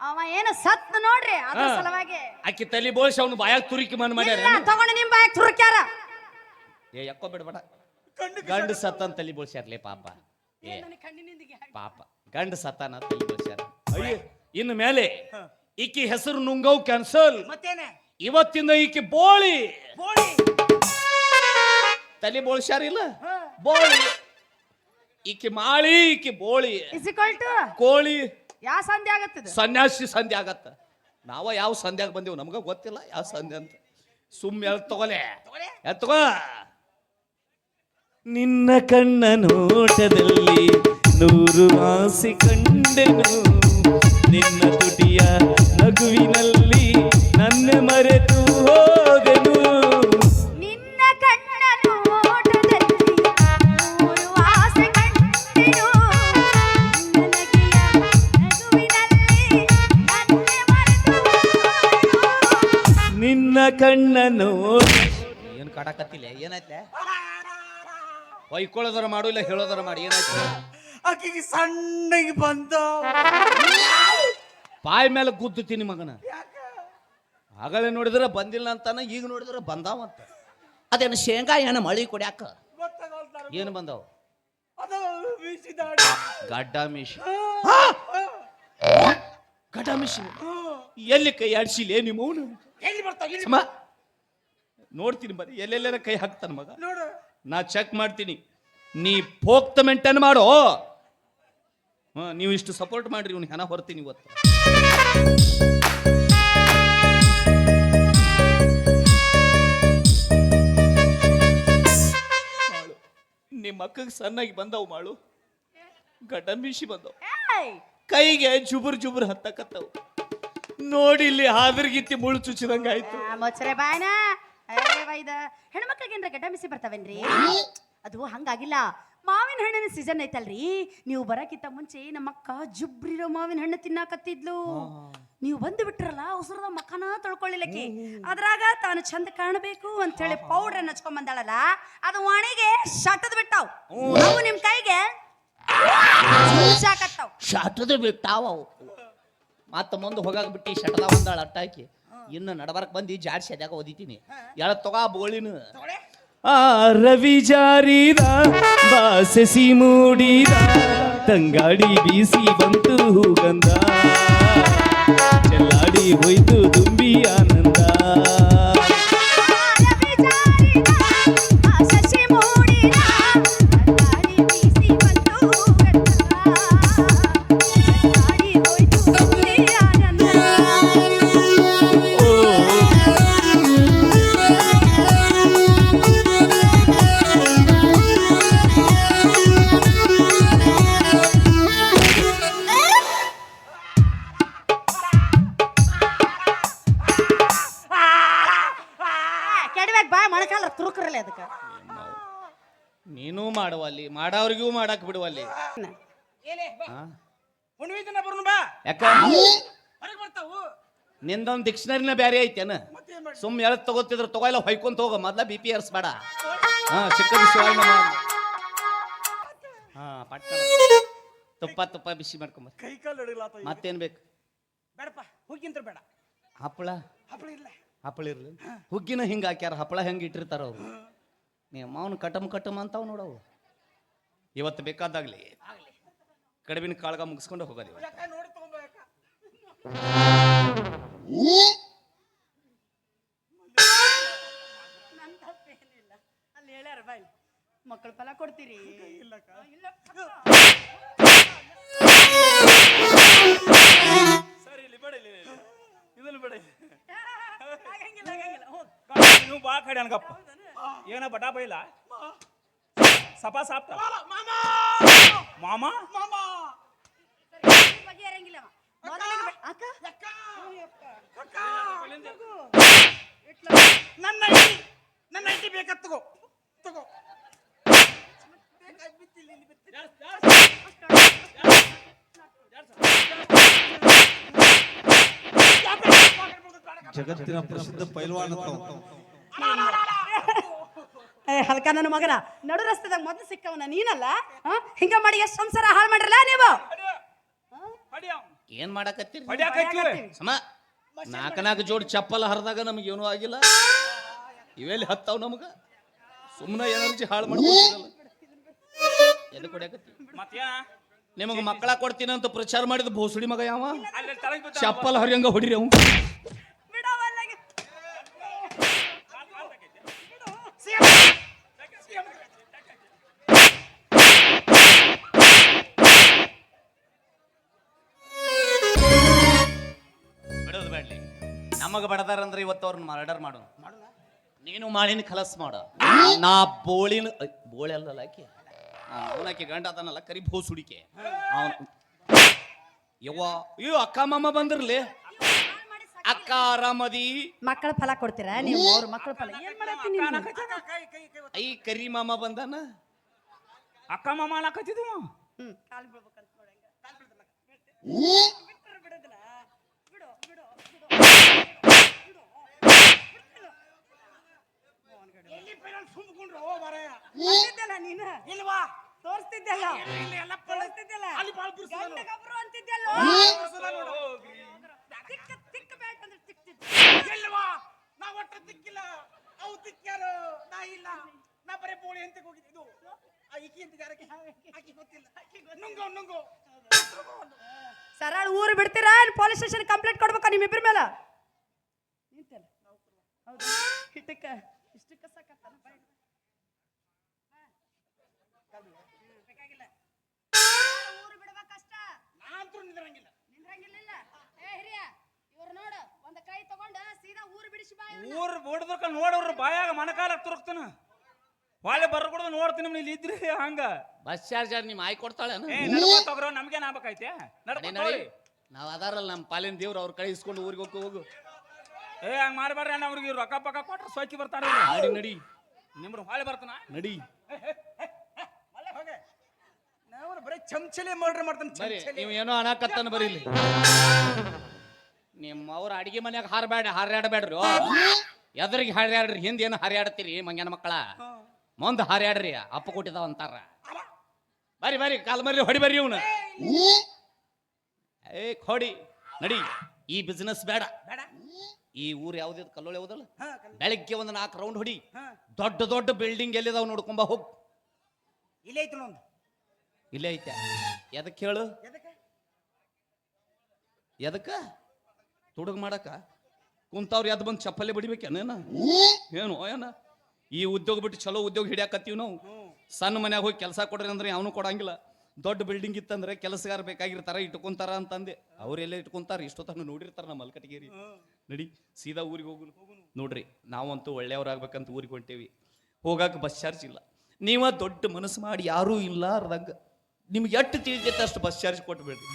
[SPEAKER 3] ಅವ ಏನು ಸತ್ ನೋಡ್ರಿ ಅದ್ರ ಸಲುವಾಗಿ.
[SPEAKER 1] ಆಕಿ ತಲಿ ಬೋಳ್ಸಿ ಅವ್ನು ಬಾಯಾಗ ತುರಿಕಿ ಮನ್ ಮಾಡ್ಯಾರ.
[SPEAKER 3] ತಗೊಂಡು ನಿಮ್ ಬಾಯಾಗ ತುರುಕ್ಯಾರ.
[SPEAKER 1] ಏ ಯಾಕೋ ಬಿಡ್ಬೇಡ, ಗಂಡ ಸತ್ತನ್ ತಲಿ ಬೋಳ್ಸ್ಯಾರ್ಲೆ ಪಾಪ. ಏ ಪಾಪ ಗಂಡ ಸತ್ತಾನ ತಲಿ ಬೋಳ್ಸ್ಯಾರ. ಅಯ್ಯ ಇನ್ನು ಮೇಲೆ ಈಕಿ ಹೆಸರು ನುಂಗವ್ ಕ್ಯಾನ್ಸಲ್.
[SPEAKER 2] ಮತ್ತೇನೆ
[SPEAKER 1] ಇವತ್ತಿಂದ ಈಕಿ ಬೋಳಿ.
[SPEAKER 2] ಬೋಳಿ
[SPEAKER 1] ತಲಿ ಬೋಳ್ಸ್ಯಾರಿಲ್ಲ, ಬೋಳಿ. ಈಕಿ ಮಾಳಿ, ಈಕಿ ಬೋಳಿ.
[SPEAKER 3] ಇಸ್ ಈಕ್ವಲ್ ಟು
[SPEAKER 1] ಕೋಳಿ.
[SPEAKER 3] ಯಾ ಸಂಧಿ ಆಗತ್ತದ
[SPEAKER 1] ಸನ್ಯಾಸಿ ಸಂಧಿ ಆಗತ್ತ. ನಾವ ಯಾವ ಸಂಧ್ಯಾಗ ಬಂದೇವು ನಮ್ಗ ಗೊತ್ತಿಲ್ಲ ಯಾವ ಸಂಧಿ ಅಂತ. ತಗೋಲೆ ಎತ್ಕೋ. ನಿನ್ನ ಕಣ್ಣ ನೋಟದಲ್ಲಿ 100 ಆಸೆ ಕಂಡೆನು, ನಿನ್ನ ತುಟಿಯ ನಗುವಿನಲ್ಲಿ ನನ್ನ ಮರೆತು ಹೋದೆನು.
[SPEAKER 3] ನಿನ್ನ ಕಣ್ಣ ನೋಟದಲ್ಲಿ 100 ಆಸೆ ಕಂಡೆನು, ನಿನ್ನ ನಗುವಿನಲ್ಲಿ ನನ್ನ ಮರೆತು ಹೋದೆನು.
[SPEAKER 1] ನಿನ್ನ ಕಣ್ಣ ನೋಟ ಏನ್ ಕಾಡಕತ್ತಿಲ್ಲ ಏನಾಯ್ತೆ? ಹೊಯ್ಕೊಳ್ಳೋದರ ಮಾಡು ಇಲ್ಲ ಹೇಳೋದರ ಮಾಡಿ ಏನಾಯ್ತು?
[SPEAKER 2] ಆಕಿಗೆ ಸಣ್ಣಗೆ ಬಂದ
[SPEAKER 1] ಪಾಯ ಮೇಲೆ ಗುದ್ದುತ್ತೀನಿ ಮಗನ. ಆಗಲೇ ನೋಡಿದ್ರೆ ಬಂದಿಲ್ಲ ಅಂತಾನ, ಈಗ ನೋಡಿದ್ರೆ ಬಂದಾವಂತ. ಅದೇನು ಶೇಂಗಾ ಏನು ಮಳಿ ಕೊಡ್ಯಾಕ ಏನು ಬಂದಾವ? ಗಡ್ಡ ಮೀಶಿ ಗಡ್ಡ ಮೀಶಿ ಎಲ್ಲಿ ಕೈ ಆಡ್ಸಿಲ್ಲ ನಿಮ್ಮವನು? ನೋಡ್ತೀನಿ ಬರೀ ಎಲ್ಲೆಲ್ಲ ಕೈ ಹಾಕ್ತಾನ ಮಗ. ನಾ ಚೆಕ್ ಮಾಡ್ತೀನಿ. ನೀ ಪೋಕ್ತ ಮೆಂಟೇನ್ ಮಾಡೋ. ನೀವು ಇಷ್ಟು ಸಪೋರ್ಟ್ ಮಾಡ್ರಿ, ಇವ್ನಿಗೆ ಹಣ ಹೊರ್ತೀನಿ ಇವತ್ತು. ನಿಮ್ಮ ಅಕ್ಕಗೆ ಸಣ್ಣಾಗಿ ಬಂದವು ಮಾಡು, ಗಡ್ಡ ಮೀಶಿ ಬಂದವು, ಕೈಗೆ ಜುಬುರ್ ಜುಬುರ್ ಹತ್ತಕತ್ತವು. ನೋಡಿ ಇಲ್ಲಿ ಹಾದ್ರಗಿತ್ತಿ ಮುಳು ಚುಚ್ಚಿದಂಗ ಆಯ್ತು.
[SPEAKER 3] ಮೊಚ್ಚರೆ ಬಾಯ್ನ ಹೆಣ್ಮಕ್ಳಿಗೆ ಏನ್ರ ಗಡ್ಡ ಮಿಸಿ ಬರ್ತಾವೇನ್ರಿ? ಅದು ಹಂಗಾಗಿಲ್ಲ. ಮಾವಿನ ಹಣ್ಣಿನ ಸೀಸನ್ ಐತಲ್ರಿ, ನೀವು ಬರಕ್ಕಿಂತ ಮುಂಚೆ ನಮ್ಮಕ್ಕ ಜುಬ್ರಿರೋ ಮಾವಿನ ಹಣ್ಣು ತಿನ್ನಾಕತ್ತಿದ್ಲು. ನೀವು ಬಂದು ಬಿಟ್ರಲ್ಲ, ಉಸಿರದ ಮಕ್ಕನ ತೊಳ್ಕೊಳ್ಳಿಲ್ಲಕಿ. ಅದ್ರಾಗ ತಾನು ಚಂದ ಕಾಣಬೇಕು ಅಂತ ಹೇಳಿ ಪೌಡರ್ ಹಚ್ಕೊಂಡ್ ಬಂದಾಳಲ್ಲ, ಅದು ಒಣಗೆ ಶಟದ್ ಬಿಟ್ಟಾವ್. ಅವು ನಿಮ್ ಕೈಗೆ
[SPEAKER 1] ಶಟದ್ ಬಿಟ್ಟಾವ. ಮತ್ತ ಮುಂದೆ ಹೋಗಾಕ ಬಿಟ್ಟು ಶಟದ ಬಂದಾಳ ಅಟ್ಟಾಕಿ. ಇನ್ನು ನಡಬರಕ್ ಬಂದು ಜಾಡ್ಸಿ ಅದ್ಯಾಗ ಓದಿತೀನಿ. ಎಳ ತಗೋ ಬೋಳಿನ. ರವಿ ಜಾರಿದ ಬಾಸಸಿ ಮೂಡಿದ ತಂಗಾಡಿ ಬೀಸಿ ಬಂತು ಹೂಗಂಧ, ಚೆಲ್ಲಾಡಿ ಹೋಯ್ತು ದುಂಬಿ ಆನಂದ. ನೀನು ಮಾಡುವಲ್ಲಿ, ಮಾಡವ್ರಿಗೂ ಮಾಡಕ್ ಬಿಡುವಲ್ಲಿ. ಯಾಕ ನಿಂದೊಂದು ಡಿಕ್ಷನರಿನ ಬೇರೆ ಐತೇನ? ಸುಮ್ ಎಳತ್ ತಗೋತಿದ್ರ ತಗೋಲ್ಲ, ಹೊಯ್ಕೊಂತ ಹೋಗ. ಮೊದ್ಲ BP ಏರ್ಸ್ಬೇಡ. ಚಿಕ್ಕದ ಶಿವಾಯ ಪಟ್ಟ ತುಪ್ಪ ತುಪ್ಪ ಬಿಸಿ ಮಾಡ್ಕೊಂಬ. ಮತ್ತೇನ್ ಬೇಕು?
[SPEAKER 2] ಬೇಡಪ್ಪ, ಹುಗ್ಗಿಂತ ಬೇಡ.
[SPEAKER 1] ಹಪ್ಪಳ
[SPEAKER 2] ಹಪ್ಪಳ ಇಲ್ಲ.
[SPEAKER 1] ಹಪ್ಪಳ ಇರ್ಲಿ. ಹುಗ್ಗಿನ ಹಿಂಗ ಹಾಕ್ಯಾರ, ಹಪ್ಪಳ ಹೆಂಗ ಇಟ್ಟಿರ್ತಾರ ಅವ್ರು. ನೀವು ಮಾವನ್ ಕಟಮ್ ಕಟಮ್ ಅಂತಾವ್ ನೋಡವು. ಇವತ್ತು ಬೇಕಾದಾಗ್ಲಿ ಕಡುಬಿನ ಕಾಳ್ಗ ಮುಗಿಸ್ಕೊಂಡು ಹೋಗೋದು.
[SPEAKER 2] ನೋಡಿ ತಗೊಂಬ.
[SPEAKER 3] ಅಲ್ಲಿ ಹೇಳ್ಯಾರ ಬಾಯ್, ಮಕ್ಕಳ ಫಲ ಕೊಡ್ತೀರಿ.
[SPEAKER 2] ಸರಿ ಇಲ್ಲಿ ಬೇಡ, ಇದನ್ನು ಬೇಡ.
[SPEAKER 6] ನೀವು ಬಾ ಕಡೆ ಅನ್ಕಪ್ಪ. ಏನ ಬಟಾ ಬೈಲ ಸಪಾ ಸಾಪ್ತ ಮಾಮ
[SPEAKER 2] ನನ್ನ ಐಟಿ ಬೇಕತ್ ತಗೋ ತಗೋ.
[SPEAKER 4] ಜಗತ್ತಿನ ಪ್ರಸಿದ್ಧ ಪೈಲ್ವಾನ
[SPEAKER 3] ಹಲ್ಕ ನನ್ನ ಮಗನ ನಡು ರಸ್ತೆದಾಗ ಮೊದಲು ಸಿಕ್ಕವನ ನೀನಲ್ಲ. ಹಿಂಗ ಮಾಡಿ ಎಷ್ಟು ಸಂಸಾರ ಹಾಳು ಮಾಡ್ರಲ್ಲ ನೀವು.
[SPEAKER 1] ಏನ್ ಮಾಡಕತ್ತೀರಿ? ಸಮ ನಾಲ್ಕು ಜೋಡಿ ಚಪ್ಪಲ ಹರಿದಾಗ ನಮ್ಗೆ ಏನೂ ಆಗಿಲ್ಲ. ಇವೆಲ್ಲಿ ಹತ್ತಾವ್ ನಮಗ. ಸುಮ್ಮನೆ ಎನರ್ಜಿ ಹಾಳು ಮಾಡ್ಕೊತೀರಲ್ಲ. ಎದು ಕೊಡ್ಯಾಕತ್ತಿ? ನಿಮಗ ಮಕ್ಕಳ ಕೊಡ್ತೀನಿ ಅಂತ ಪ್ರಚಾರ ಮಾಡಿದ ಭೋಸಡಿ ಮಗ ಯಾವ? ಚಪ್ಪಲ್ ಹರಿಯಂಗ ಹೊಡಿರಿ ಅವ್. ನಮಗ ಬಡದಾರಂದ್ರೆ ಇವತ್ತು ಅವ್ರನ್ನ ಮರ್ಡರ್ ಮಾಡು. ನೀನು ಮಾಳಿನ ಕಲಸ್ ಮಾಡ. ನಾ ಬೋಳಿನ ಬೋಳಿ ಅಲ್ಲಲ್ಲ ಆಕಿ ಅವನಾಕಿ ಗಂಡ ಅದನ್ನಲ್ಲ ಕರಿ ಭೋಸುಡಿಕೆ ಅವನು. ಯವ್ವ ಅಯ್ಯೋ ಅಕ್ಕ ಮಾಮ ಬಂದಿರ್ಲಿ. ಅಕ್ಕ ಆರಾಮದಿ?
[SPEAKER 3] ಮಕ್ಕಳ ಫಲ ಕೊಡ್ತೀರಾ ನೀವು? ಅವ್ರ ಮಕ್ಕಳ ಫಲ ಏನ್ ಮಾಡತ್ತೀನಿ
[SPEAKER 1] ಐ ಕರಿ ಮಾಮ ಬಂದಾನ.
[SPEAKER 6] ಅಕ್ಕ ಮಾಮ ಅನ್ನಕತ್ತಿದ್ವು.
[SPEAKER 3] ಕಾಲ್ ಬೀಳ್ಬೇಕಂತ ನೋಡಂಗ. ನೀನು
[SPEAKER 2] ಇಲ್ವಾ
[SPEAKER 3] ತೋರಿಸ್ತಿದ್ದಲ್ಲ ತೋರಿಸ್ತಿದ್ದಲ್ಲ ಗಂಡಗಬ್ರು ಅಂತಿದ್ದಲ್ಲ. ತಿಕ್ಕ ತಿಕ್ಕ ಬ್ಯಾಟ್ ಅಂದ್ರೆ ತಿಕ್ತಿದ್ದ.
[SPEAKER 2] ಇಲ್ವಾ ನಾ ಒಟ್ಟ ತಿಕ್ಕಿಲ್ಲ. ಅವು ತಿಕ್ಕ್ಯಾರು ನಾ ಇಲ್ಲ. ನಾ ಬರೀ ಬೋಳಿ ಅಂತ ಹೋಗಿದ್ದು. ಈಕಿ ಅಂತ ಯಾರಕ್ಕೆ ಆಕಿ ಗೊತ್ತಿಲ್ಲ. ನುಂಗೋ ನುಂಗೋ
[SPEAKER 3] ಸರಳ ಊರು ಬಿಡ್ತೀರಾ? ಪೊಲೀಸ್ ಸ್ಟೇಷನ್ ಕಂಪ್ಲೇಂಟ್ ಕೊಡ್ಬೇಕಾ ನಿಮ್ಮಿಬ್ಬರ ಮೇಲೆ? ನಿಂತಲ್ಲ ಹೌದು ಇಷ್ಟಕ್ಕ ಸಾಕತ್ತ ಬೇಕಾಗಿಲ್ಲ. ಊರು ಬಿಡ್ಬೇಕಷ್ಟ.
[SPEAKER 2] ನಾನಂತೂ ನಿಂದ್ರಂಗಿಲ್ಲ.
[SPEAKER 3] ನಿಂದ್ರಂಗಿಲ್ಲ. ಏ ಹಿರಿಯ ಇವ್ರು ನೋಡು ಒಂದ್ ಕೈ ತಗೊಂಡ ಸೀದಾ ಊರು ಬಿಡಿಸಿ ಬಾ.
[SPEAKER 6] ಊರ್ ಬಿಡದಕ್ಕ ನೋಡವ್ರ ಬಾಯಾಗ ಮನಕಾಲ ತುರುಕ್ತಾನ. ಹೊಳೆ ಬರ್ಕೊಡ್ದು ನೋಡ್ತೀನಿ ಇಲ್ಲಿ ಇದ್ರಿ ಹಂಗ.
[SPEAKER 1] ಬಸ್ ಚಾರ್ಜ್ ನಿಮ್ಮ ಆಯ್ ಕೊಡ್ತಾಳೆ.
[SPEAKER 6] ತಗೋರ ನಮ್ಗೇನ್ ಆಗ್ಬೇಕೈತೆ.
[SPEAKER 1] ನಾವ್ ಅದಾರಲ್ಲ ನಮ್ಮ ಪಾಲಿನ ದೇವ್ರು ಅವ್ರ ಕಡೆ ಇಸ್ಕೊಂಡು ಊರಿಗೆ ಹೋಗು.
[SPEAKER 6] ಹಂಗ ಮಾಡ್ಬಾರ್ರಿ ಅಣ್ಣ. ಅವ್ರಿಗೆ ರೊಕ್ಕ ಪಕ್ಕ ಕೊಟ್ರೆ ಸೋಕಿ ಬರ್ತಾರ.
[SPEAKER 1] ನಡಿ ನಡಿ
[SPEAKER 6] ನಿಮ್ರ ಹೊಳೆ ಬರ್ತಾನ
[SPEAKER 1] ನಡಿ.
[SPEAKER 2] ನಾವು ಬರೀ ಚಮಚಲೆ ಮರ್ಡರ್ ಮಾಡ್ತಾನೆ.
[SPEAKER 1] ಬರೀ ನೀವು ಏನೋ ಅನ್ನಕತ್ತಾನ ಬರೀಲಿ. ನಿಮ್ಮ ಅವ್ರ ಅಡಿಗೆ ಮನ್ಯಾಗ ಹಾರ್ಯಾಡಬೇಡ್ರಿ. ಎದ್ರಿಗೆ ಹಾರ್ಯಾಡ್ರಿ, ಹಿಂದ ಏನು ಹಾರ್ಯಾಡ್ತೀರಿ ಮಂಗ್ಯಾನ ಮಕ್ಕಳ? ಮುಂದೆ ಹಾರ್ಯಾಡ್ರಿ, ಅಪ್ಪ ಕೊಟ್ಟಿದಾವ ಅಂತಾರ. ಬರ್ರಿ ಬರ್ರಿ ಕಾಲ್ ಮರ್ರಿ ಹೊಡಿ ಬರ್ರಿ ಇವನು. ಹೊಡಿ ನಡಿ. ಈ ಬಿಸ್ನೆಸ್ ಬೇಡ. ಈ ಊರು ಯಾವ್ದು ಕಲ್ಲೋಳೆ ಯಾವ್ದಲ್ಲ. ಬೆಳಿಗ್ಗೆ ಒಂದು 4 ರೌಂಡ್ ಹೊಡಿ. ದೊಡ್ಡ ದೊಡ್ಡ ಬಿಲ್ಡಿಂಗ್ ಎಲ್ಲಿದಾವ್ ನೋಡ್ಕೊಂಬ ಹೋಗ್.
[SPEAKER 2] ಇಲ್ಲೇ ಐತಿ ನೋಡು.
[SPEAKER 1] ಇಲ್ಲೇ ಐತೆ. ಎದಕ್ಕೆ ಹೇಳು? ಎದಕ್ಕ ತುಡುಗ್ ಮಾಡಕ ಕುಂತವ್ರು ಎದ್ ಬಂದು ಚಪ್ಪಲಿ ಬಡಿಬೇಕೇನ? ಏನು ಏನ ಈ ಉದ್ಯೋಗ ಬಿಟ್ಟು ಚಲೋ ಉದ್ಯೋಗ ಹಿಡಿಯಾಕತ್ತೀವಿ ನಾವು. ಸಣ್ಣ ಮನ್ಯಾಗ ಹೋಗಿ ಕೆಲಸ ಕೊಡ್ರಿ ಅಂದ್ರೆ ಅವನು ಕೊಡಂಗಿಲ್ಲ. ದೊಡ್ಡ ಬಿಲ್ಡಿಂಗ್ ಇತ್ತಂದ್ರೆ ಕೆಲಸಗಾರ ಬೇಕಾಗಿರ್ತಾರ, ಇಟ್ಕೊಂತಾರ ಅಂತಂದೆ. ಅವ್ರೆಲ್ಲ ಇಟ್ಕೊಂತಾರ, ಇಷ್ಟೊತ್ತನ್ನು ನೋಡಿರ್ತಾರ ನಮ್ಮ ಮಲ್ಕಟಗೇರಿ. ನಡಿ ಸೀದಾ ಊರಿಗೆ ಹೋಗುನು. ನೋಡ್ರಿ ನಾವಂತೂ ಒಳ್ಳೆಯವ್ರಾಗ್ಬೇಕಂತ ಊರಿಗೆ ಹೊಂಟೇವಿ. ಹೋಗಾಕ ಬಸ್ ಚಾರ್ಜ್ ಇಲ್ಲ. ನೀವ ದೊಡ್ಡ ಮನಸ್ಸು ಮಾಡಿ ಯಾರೂ ಇಲ್ಲ ಅರ್ಧಂಗ ನಿಮ್ಗೆ ಎಷ್ಟು ತಿಳಿತೈತೆ ಅಷ್ಟು ಬಸ್ ಚಾರ್ಜ್ ಕೊಟ್ಬೇಡ್ರಿ.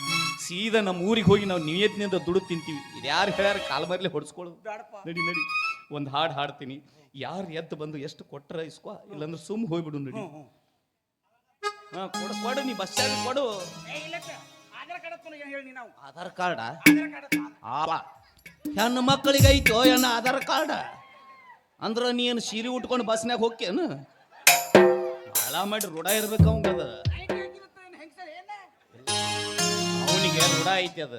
[SPEAKER 1] ಸೀದಾ ನಮ್ಮ ಊರಿಗೆ ಹೋಗಿ ನಾವು ನಿಯತ್ನಿಂದ ದುಡ್ಡು ತಿಂತೀವಿ. ಇದು ಯಾರು ಹೇಳ್ಯಾರ ಕಾಲ್ ಮರ್ಲಿ ಹೊಡ್ಸ್ಕೊಳ್ಳೋದು. ನಡಿ ನಡಿ ಒಂದು ಹಾಡು ಹಾಡ್ತೀನಿ. ಯಾರು ಎದ್ದು ಬಂದು ಎಷ್ಟು ಕೊಟ್ರ ಇಸ್ಕೋ, ಇಲ್ಲಾಂದ್ರೆ ಸುಮ್ ಹೋಗ್ಬಿಡು. ನಡಿ. ಹಾ ಕೊಡು ಕೊಡು, ನೀ ಬಸ್ ಚಾರ್ಜ್ ಕೊಡು. ಆಧಾರ್ ಕಾರ್ಡ ಹೆಣ್ಣು ಮಕ್ಕಳಿಗೆ ಐತೋ ಏನ ಆಧಾರ್ ಕಾರ್ಡ? ಅಂದ್ರ ನೀನು ಸೀರೆ ಉಟ್ಕೊಂಡು ಬಸ್ನಾಗ ಹೋಗ್ಕೇನು? ಬಾಳ ಮಾಡಿ ರೂಢ ಇರ್ಬೇಕು ಅವಂಗದ. ಅವನಿಗೆ ರೂಢ ಐತಿ ಅದ.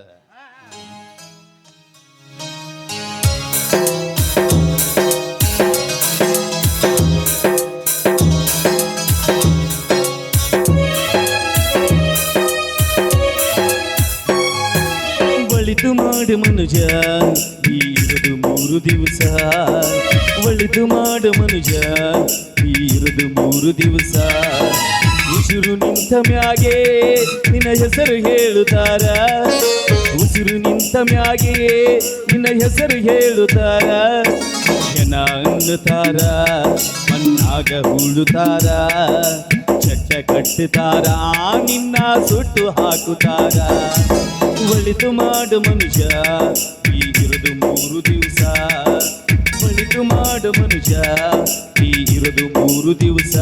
[SPEAKER 1] ಒಳಿತು ಮಾಡು ಮನುಜ ಇರುದು 3 ದಿವಸ. ಒಳಿತು ಮಾಡು ಮನುಜ ಇರುದು 3 ದಿವಸ. ಉಸಿರು ನಿಂತ ಮ್ಯಾಗೆ ನಿನ್ನ ಹೆಸರು ಹೇಳುತ್ತಾರ. ಉಸಿರು ನಿಂತ ಮ್ಯಾಗೆ ನಿನ್ನ ಹೆಸರು ಹೇಳುತ್ತಾರ. ಜನ ಅನ್ನುತ್ತಾರ, ಮಣ್ಣಾಗ ಹೂಳುತ್ತಾರ. ಚಟ್ಟ ಕಟ್ಟುತ್ತಾರ, ನಿನ್ನ ಸುಟ್ಟು ಹಾಕುತ್ತಾರ. ಒಳಿತು ಮಾಡು ಮನುಷ್ಯ ಈಗಿರೋದು 3 ದಿವಸ. ಒಳಿತು ಮಾಡು ಮನುಷ್ಯ ಈಗಿರೋದು 3 ದಿವಸ.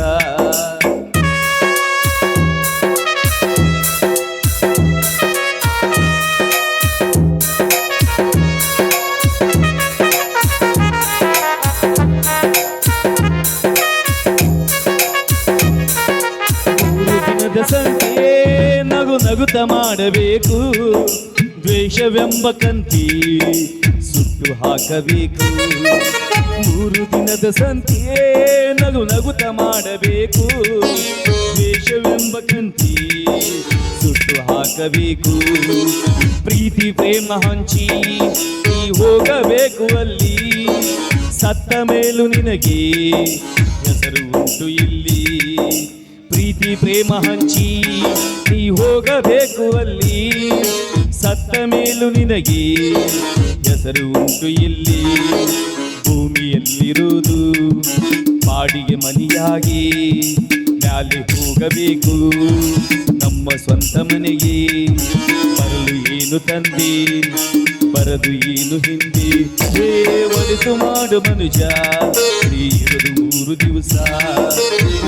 [SPEAKER 1] ಸಂತೆ ನಗು ನಗುತ್ತ ಮಾಡಬೇಕು. ದ್ವೇಷವೆಂಬ ಕಂತಿ ಸುಟ್ಟು ಹಾಕಬೇಕು. 3 ದಿನದ ಸಂತೆ ನಗು ನಗುತ್ತ ಮಾಡಬೇಕು. ದ್ವೇಷವೆಂಬ ಕಂತಿ ಸುಟ್ಟು ಹಾಕಬೇಕು. ಪ್ರೀತಿ ಪ್ರೇಮ ಹಂಚಿ ನೀ ಹೋಗಬೇಕು ಅಲ್ಲಿ. ಸತ್ತ ಮೇಲೂ ನಿನಗೆ ಹೆಸರು ಉಂಟು ಇಲ್ಲಿ. ಪ್ರೀತಿ ಪ್ರೇಮ ಹಂಚಿ ನೀ ಹೋಗಬೇಕು ಅಲ್ಲಿ. ಸತ್ತ ಮೇಲೂ ನಿನಗೆ ಹೆಸರು ಉಂಟು ಇಲ್ಲಿ ಭೂಮಿಯಲ್ಲಿರುವುದು ಬಾಡಿಗೆ ಮನೆಯಾಗಿ ಮ್ಯಾಲೆ ಹೋಗಬೇಕು ನಮ್ಮ ಸ್ವಂತ ಮನೆಗೆ ಬರಲು ಏನು ತಂದೆ ಬರದು ಏನು ಹಿಂದೆ ಒಳಿತು ಮಾಡು ಮನುಜ ಇರೋದು 3 ದಿವಸ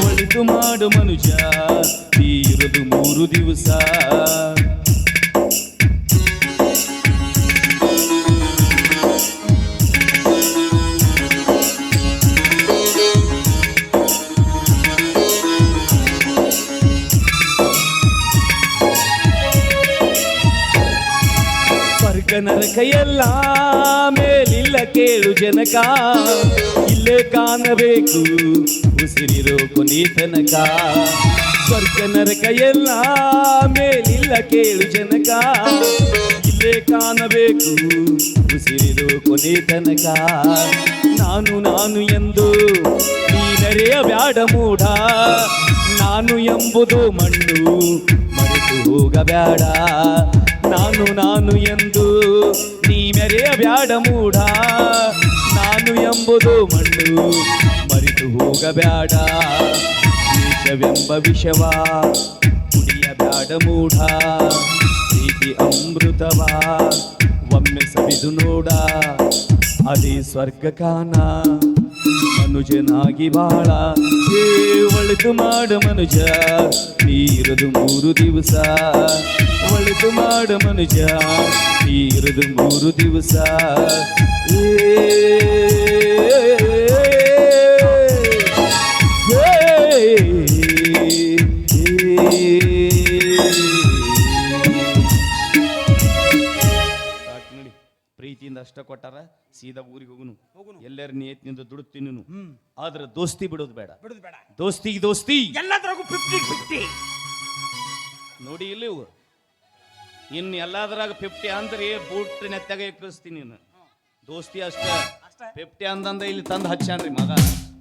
[SPEAKER 1] ಒಳಿತು ಮಾಡು ಮನುಜ ಇರೋದು 3 ದಿವಸ ಸ್ವರ್ಗ ನರಕ ಎಲ್ಲ ಮೇಲಿಲ್ಲ ಕೇಳು ಜನಕ ಇಲ್ಲೇ ಕಾಣಬೇಕು ಉಸಿರಿರೋ ಕೊನೆ ತನಕ ಸ್ವರ್ಗ ನರಕ ಎಲ್ಲ ಮೇಲಿಲ್ಲ ಕೇಳು ಜನಕ ಇಲ್ಲೇ ಕಾಣಬೇಕು ಉಸಿರಿರೋ ಕೊನೆ ತನಕ ನಾನು ಎಂದು ನೀನರೆಯ ಬ್ಯಾಡ ಮೂಢ ನಾನು ಎಂಬುದು ಮಣ್ಣು ಮರೆತು ಹೋಗಬ್ಯಾಡ ನಾನು ಎಂದು ನೀ ಮೆರೆಯ ಬ್ಯಾಡ ಮೂಢ ನಾನು ಎಂಬುದು ಮಣ್ಣು ಮರೆತು ಹೋಗಬ್ಯಾಡ ವಿಷವೆಂಬ ವಿಷವ ಕುಡಿಯ ಬ್ಯಾಡ ಮೂಢ ಪ್ರೀತಿ ಅಮೃತವ ಒಮ್ಮೆ ಸವಿದು ನೋಡ ಅದೇ ಸ್ವರ್ಗ ಕಾನ ಮನುಜನಾಗಿ ಬಾಳ ಒಳಿತು ಮಾಡ ಮನುಜ ನೀರದು 3 ದಿವಸ ಒಳಿತು ಮಾಡ ಮನುಜ ನೀರದು 3 ದಿವಸ ಪ್ರೀತಿಯಿಂದ ಅಷ್ಟ ಕೊಟ್ಟಾರ ಸೀದಾ ಊರಿಗೆ ಹೋಗುನು ಎಲ್ಲರ ನಿಯತ್ನಿಂದ ದುಡುತ್ತೀನಿ ಆದ್ರೆ ದೋಸ್ತಿ ಬಿಡೋದು ಬೇಡ ದೋಸ್ತಿ
[SPEAKER 2] ಎಲ್ಲದ್ರಾಗೂ 50-50
[SPEAKER 1] ನೋಡಿ ಇಲ್ಲಿ ಇವು ಇನ್ನು ಎಲ್ಲದ್ರಾಗ 50 ಅಂದ್ರೆ ಬೂಟ್ ನೆತ್ತಾಗ ಕಳಿಸ್ತೀನಿ ನೀನು ದೋಸ್ತಿ ಅಷ್ಟ 50 ಅಂದಂದ ಇಲ್ಲಿ ತಂದು ಹಚ್ಚಾನ್ರಿ ಮಗ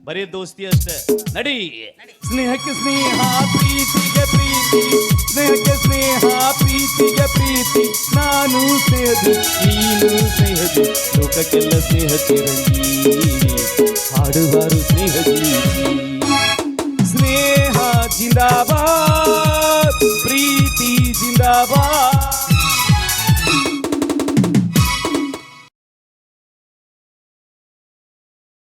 [SPEAKER 1] ಬರೀ ದೋಸ್ತಿ ಅಷ್ಟೇ ನಡಿ ಸ್ನೇಹಕ್ಕೆ ಸ್ನೇಹ ಪ್ರೀತಿಗೆ ಪ್ರೀತಿ ಸ್ನೇಹಕ್ಕೆ ಸ್ನೇಹ ಪ್ರೀತಿಗೆ ಪ್ರೀತಿ ನಾನು ಸ್ನೇಹದಿ ನೀನು ಸ್ನೇಹದಿ ಲೋಕಕ್ಕೆಲ್ಲ ಸ್ನೇಹ ಚಿರಂಜೀವಿ ಹಾಡುವಾರು ಸ್ನೇಹಜೀವಿ